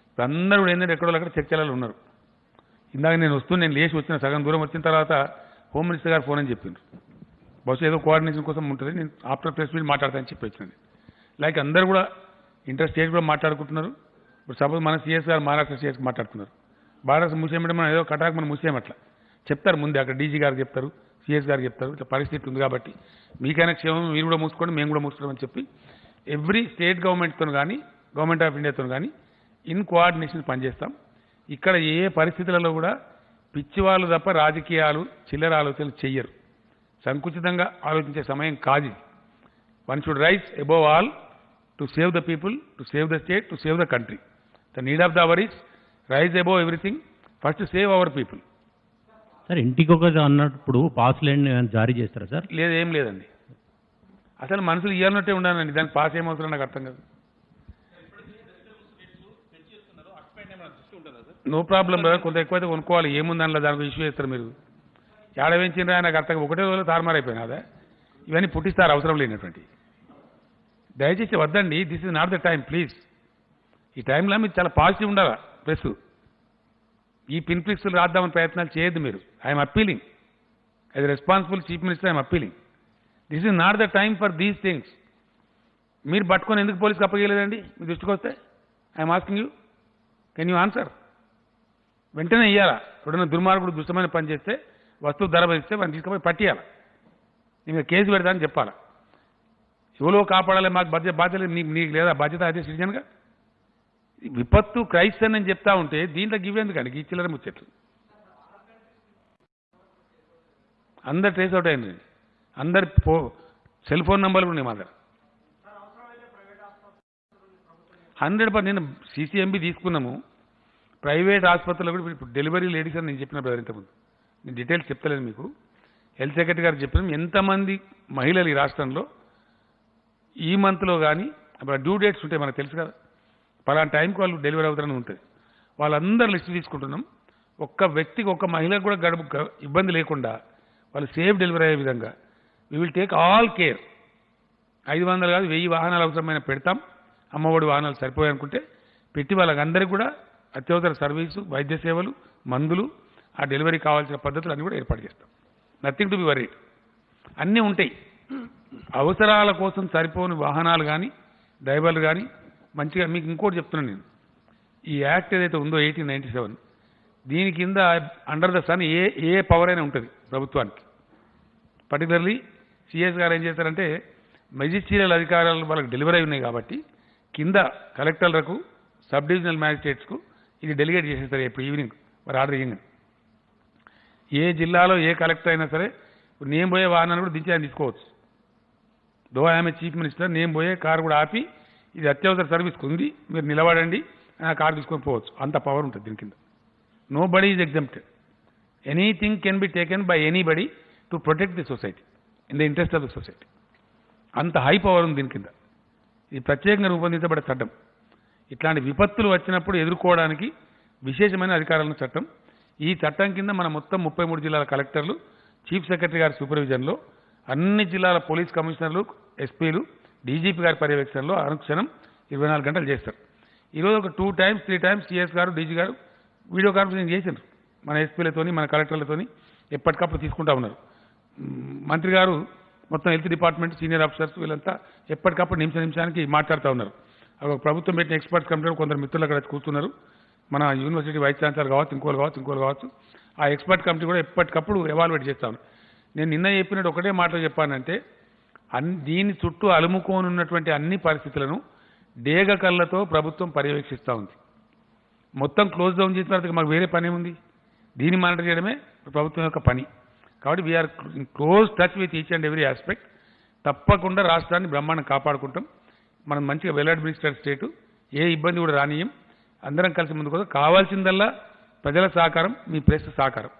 ఇప్పుడు అందరూ కూడా ఏంటంటే ఎక్కడో అక్కడ చర్చలలో ఉన్నారు. ఇందాక నేను లేచి వచ్చిన సగం దూరం వచ్చిన తర్వాత హోమ్ మినిస్టర్ గారు ఫోన్ అని చెప్పిండ్రు. బహుశా ఏదో కోఆర్డినేషన్ కోసం ఉంటుంది, నేను ఆఫ్టర్ ప్రెస్ మీట్ మాట్లాడతానని చెప్పి వచ్చింది. లైక్ అందరూ కూడా ఇంటర్ స్టేట్ కూడా మాట్లాడుకుంటున్నారు. ఇప్పుడు సపోజ్ మన సీఎస్ గారు మహారాష్ట్ర స్టేట్ మాట్లాడుతున్నారు. మహారాష్ట్ర మూసేయమంటే మనం ఏదో కటాక్ మనం మూసేయమట్లా చెప్తారు ముందే. అక్కడ డీజీ గారు చెప్తారు, సీఎస్ గారు చెప్తారు, ఇట్లా పరిస్థితి ఉంది కాబట్టి మీకైనా క్షేమం, మీరు కూడా మూసుకోండి, మేము కూడా మూసుకోవడం అని చెప్పి ఎవ్రీ స్టేట్ గవర్నమెంట్తో కానీ గవర్నమెంట్ ఆఫ్ ఇండియాతో కానీ ఇన్ కోఆర్డినేషన్ పనిచేస్తాం. ఇక్కడ ఏ పరిస్థితులలో కూడా పిచ్చివాళ్ళు తప్ప రాజకీయాలు, చిల్లర ఆలోచనలు చెయ్యరు. సంకుచితంగా ఆలోచించే సమయం కాదు. One should rise above all to save the people, to save the state, to save the country. The need of the hour is rise above everything, first save our people. Sir, ఇంటికి ఒక అన్నప్పుడు పాస్లేండ్ జారీ చేస్తారా సార్? లేదు, ఏం లేదండి. అసలు మనుషులు ఇవ్వాలన్నట్టే ఉండాలండి. దానికి పాస్ ఏమవుతుందో నాకు అర్థం కాదు. నో ప్రాబ్లం బ్రదర్, కొంత ఎక్కువైతే కొనుక్కోవాలి, ఏముంది అందులో, దానికి ఇష్యూ చేస్తారు మీరు. ఏడ వేయించినరా నాకు అర్థం, ఒకటే రోజులో తారుమారైపోయినా అదే. ఇవన్నీ పుట్టిస్తారు అవసరం లేనటువంటి. దయచేసి వద్దండి, this is not the time please. ఈ టైంలో మీరు చాలా పాజిటివ్ ఉండాలా. ప్రెస్ ఈ పిన్ పిక్స్లు రాద్దామని ప్రయత్నాలు చేయొద్దు మీరు. I'm appealing as responsible chief minister, I'm appealing. This is not the time for these things. మీరు పట్టుకొని ఎందుకు పోలీసుకి అప్పగలేదండి మీ దృష్టికి వస్తే? I'm asking you, can you answer? వెంటనే ఇయ్యాలా? ఎవడన్నా దుర్మార్గుడు దుష్టమైన పని చేస్తే, వస్తువు ధర భరిస్తే వాడిని తీసుకుపోయి పట్టియాలా, ఇంకా కేసు పెడతా అని చెప్పాలా. ఎవరో కాపాడాలి, మాకు బాధ్యత నీకు లేదా బాధ్యత? అదే సిటిజన్గా విపత్తు క్రైసిస్ అని చెప్తా ఉంటే దీంట్లో గివ్వేందుకండి ఈ చిల్లర ముచ్చట్లు? అందరు ట్రేస్ అవుట్ అయింది. అందరి సెల్ ఫోన్ నంబర్లు ఉన్నాయి మా దగ్గర. 100% నేను CCMB తీసుకున్నాము. ప్రైవేట్ ఆసుపత్రుల్లో కూడా ఇప్పుడు డెలివరీ లేడీస్ అని నేను చెప్పిన బ్రదర్ ఇంతకుముందు. నేను డీటెయిల్స్ చెప్తలేను మీకు. హెల్త్ సెక్రటరీ గారు చెప్పినాం ఎంతమంది మహిళలు ఈ రాష్ట్రంలో ఈ మంత్లో కానీ అప్పుడు డ్యూ డేట్స్ ఉంటాయి మనకు తెలుసు కదా, పలానా టైంకి వాళ్ళు డెలివరీ అవుతారని ఉంటుంది. వాళ్ళందరూ లిస్ట్ తీసుకుంటున్నాం. ఒక్క వ్యక్తికి, ఒక్క మహిళకు కూడా ఇబ్బంది లేకుండా వాళ్ళు సేఫ్ డెలివరీ అయ్యే విధంగా we will take all care. 500 కాదు 1000 వాహనాలు అవసరమైన పెడతాం, అమ్మఒడి వాహనాలు సరిపోయాయనుకుంటే పెట్టి వాళ్ళకందరికీ కూడా అత్యవసర సర్వీసు, వైద్య సేవలు, మందులు, ఆ డెలివరీ కావాల్సిన పద్ధతులు అన్నీ కూడా ఏర్పాటు చేస్తాం. Nothing to be worried. అన్నీ ఉంటాయి. అవసరాల కోసం సరిపోని వాహనాలు కానీ డ్రైవర్లు కానీ మంచిగా. మీకు ఇంకోటి చెప్తున్నాను నేను, ఈ యాక్ట్ ఏదైతే ఉందో 1897 దీని కింద అండర్ ద సన్ ఏ పవర్ అయినా ఉంటుంది ప్రభుత్వానికి. పర్టికులర్లీ సిఎస్ గారు ఏం చేస్తారంటే మెజిస్ట్రియల్ అధికారాలు వాళ్ళకి డెలివరీ అయి ఉన్నాయి కాబట్టి కింద కలెక్టర్లకు, సబ్ డివిజనల్ మ్యాజిస్ట్రేట్స్కు ఇది డెలిగేట్ చేసేస్తారు. ఇప్పుడు ఈవినింగ్ మరి ఆర్డర్ ఇవ్వండి. ఏ జిల్లాలో ఏ కలెక్టర్ అయినా సరే నేను పోయే వాహనాన్ని కూడా దించి ఆయన తీసుకోవచ్చు. దో ఆమె చీఫ్ మినిస్టర్, నేను పోయే కారు కూడా ఆపి ఇది అత్యవసర సర్వీస్కి ఉంది, మీరు నిలబడండి, ఆ కారు తీసుకొని పోవచ్చు. అంత పవర్ ఉంటుంది దీని కింద. Nobody is exempted. Anything can be taken by anybody to protect the society in the interest of the society. అంత హై పవర్ ఉంది దీని కింద. ఇది ప్రత్యేకంగా రూపొందించబడే చట్టం. ఇట్లాంటి విపత్తులు వచ్చినప్పుడు ఎదుర్కోవడానికి విశేషమైన అధికారాలను చట్టం. ఈ చట్టం కింద మన మొత్తం 33 జిల్లాల కలెక్టర్లు, చీఫ్ సెక్రటరీ గారి సూపర్విజన్లో, అన్ని జిల్లాల పోలీస్ కమిషనర్లు, ఎస్పీలు, డీజీపీ గారి పర్యవేక్షణలో అనుక్షణం 24 గంటలు చేస్తారు. ఈరోజు ఒక 2 times 3 times సిఎస్ గారు, డీజీ గారు వీడియో కాన్ఫరెన్స్ చేశారు మన ఎస్పీలతోని, మన కలెక్టర్లతోని. ఎప్పటికప్పుడు తీసుకుంటా ఉన్నారు. మంత్రి గారు మొత్తం హెల్త్ డిపార్ట్మెంట్ సీనియర్ ఆఫీసర్స్ వీళ్ళంతా ఎప్పటికప్పుడు నిమిషానికి మాట్లాడుతూ ఉన్నారు. ఒక ప్రభుత్వం పెట్టిన ఎక్స్పర్ట్స్ కమిటీలో కొందరు మిత్రులు అక్కడ కూర్చున్నారు. మన యూనివర్సిటీ వైస్ ఛాన్సలర్ కావచ్చు, ఇంకోరు కావచ్చు. ఆ ఎక్స్పర్ట్ కమిటీ కూడా ఎప్పటికప్పుడు ఎవాల్యుయేట్ చేస్తాను. నేను నిన్న చెప్పినట్టు ఒకటే మాటలు చెప్పానంటే దీని చుట్టూ అలుముకోనున్నటువంటి అన్ని పరిస్థితులను డేగ కళ్ళతో ప్రభుత్వం పర్యవేక్షిస్తూ ఉంది. మొత్తం క్లోజ్ డౌన్ చేసిన తర్వాత మాకు వేరే పని ఉంది. దీన్ని మానిటర్ చేయడమే ప్రభుత్వం యొక్క పని. కాబట్టి we are in close touch with each and every aspect. తప్పకుండా రాష్ట్రాన్ని బ్రహ్మాండం కాపాడుకుంటాం. మనం మంచిగా వెల్ అడ్మినిస్ట్రేటెడ్ స్టేటు, ఏ ఇబ్బంది కూడా రానియం. అందరం కలిసి ముందుకు కావాల్సిందల్లా ప్రజల సహకారం, మీ ప్రెస్ సహకారం.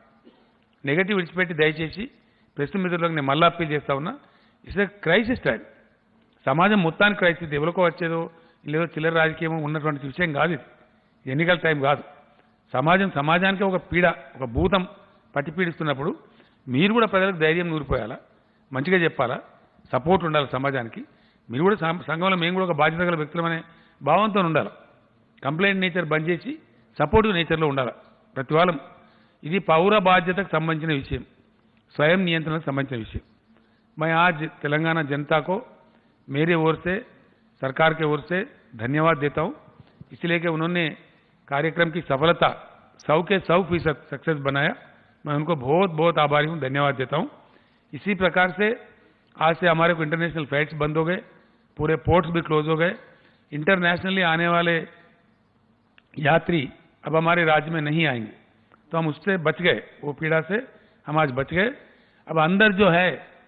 నెగటివ్ విడిచిపెట్టి దయచేసి ప్రెస్ మిత్రులకు నేను మళ్ళీ అప్పీల్ చేస్తా ఉన్నా. It's a crisis time. సమాజం మొత్తానికి క్రైసిస్. ఎవరికో వచ్చేదో లేదో చిల్లర రాజకీయం ఉన్నటువంటి విషయం కాదు ఇది. ఎన్నికల టైం కాదు. సమాజానికి ఒక పీడ, ఒక భూతం పట్టి పీడిస్తున్నప్పుడు మీరు కూడా ప్రజలకు ధైర్యం నూరిపోయాలా, మంచిగా చెప్పాలా, సపోర్ట్ ఉండాలి సమాజానికి. మీరు కూడా సంఘంలో మేము కూడా ఒక బాధ్యత గల వ్యక్తులమనే భావంతో ఉండాలి. కంప్లైంట్ నేచర్ బంద్ చేసి సపోర్టివ్ నేచర్లో ఉండాలి ప్రతి వాళ్ళం. ఇది పౌర బాధ్యతకు సంబంధించిన విషయం, స్వయం నియంత్రణకు సంబంధించిన విషయం. मैं आज तेलंगाना जनता को मेरे ओर से, सरकार के ओर से धन्यवाद देता हूं, इसलिए कि उन्होंने कार्यक्रम की सफलता 100 के 100% सक्सेस बनाया. मैं उनको बहुत बहुत आभारी हूं, धन्यवाद देता हूं. इसी प्रकार से आज से हमारे को इंटरनेशनल फ्लाइट्स बंद हो गए, पूरे पोर्ट्स भी क्लोज हो गए. इंटरनेशनली आने वाले यात्री अब हमारे राज्य में नहीं आएंगे, तो हम उससे बच गए. वो पीड़ा से हम आज बच गए. अब अंदर जो है,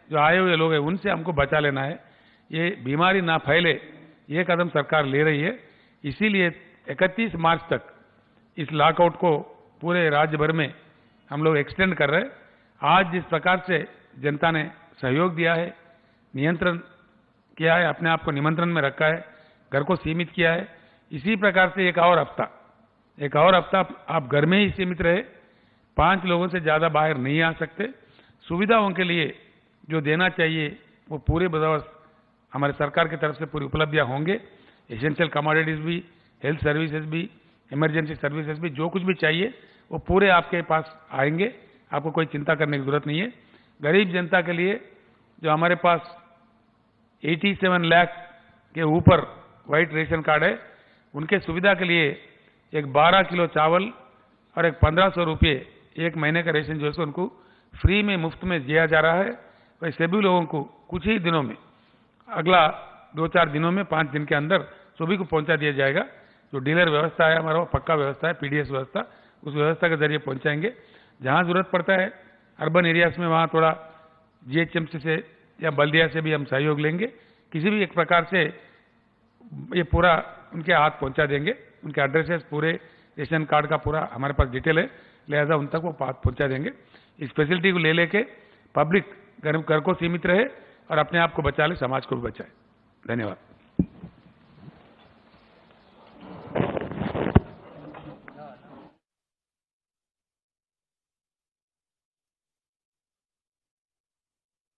जो आए हुए लोग हैं, उनसे हमको बचा लेना है. ये बीमारी ना फैले, ये कदम सरकार ले रही है. इसीलिए 31 मार्च तक इस लॉकआउट को पूरे राज्य भर में हम लोग एक्सटेंड कर रहे हैं. आज जिस प्रकार से जनता ने सहयोग दिया है, नियंत्रण किया है, अपने आप को निमंत्रण में रखा है, घर को सीमित किया है, इसी प्रकार से एक और हफ्ता आप घर में ही सीमित रहे. 5 लोगों से ज्यादा बाहर नहीं आ सकते. सुविधाओं के लिए जो देना चाहिए वो पूरे बंदोबस्त हमारे सरकार की तरफ से पूरी उपलब्धियां होंगे. एसेंशियल कमोडिटीज भी, हेल्थ सर्विसेज भी, इमरजेंसी सर्विसेज भी, जो कुछ भी चाहिए वो पूरे आपके पास आएंगे. आपको कोई चिंता करने की जरूरत नहीं है. गरीब जनता के लिए जो हमारे पास 87 लाख के ऊपर व्हाइट रेशन कार्ड है, उनके सुविधा के लिए एक 12 किलो चावल और एक 1500 रुपये एक महीने का रेशन जो है उनको फ्री में, मुफ्त में दिया जा रहा है. वही सभी लोगों को कुछ ही दिनों में, अगला 2-4 दिनों में, 5 दिन के अंदर सभी को पहुंचा दिया जाएगा. जो डीलर व्यवस्था है हमारा, वो पक्का व्यवस्था है, पीडीएस व्यवस्था, उस व्यवस्था के जरिए पहुंचाएंगे. जहां जरूरत पड़ता है अर्बन एरियाज में, वहां थोड़ा जीएचएमसी से या बल्दिया से भी हम सहयोग लेंगे. किसी भी एक प्रकार से ये पूरा उनके हाथ पहुंचा देंगे. उनके एड्रेसेस, पूरे रेशन कार्ड का पूरा हमारे पास डिटेल है, लिहाजा उन तक वो बात पहुंचा देंगे. इस फैसिलिटी को ले लेके पब्लिक घर को सीमित रहे और अपने आप को बचा ले, समाज को भी बचाए. धन्यवाद.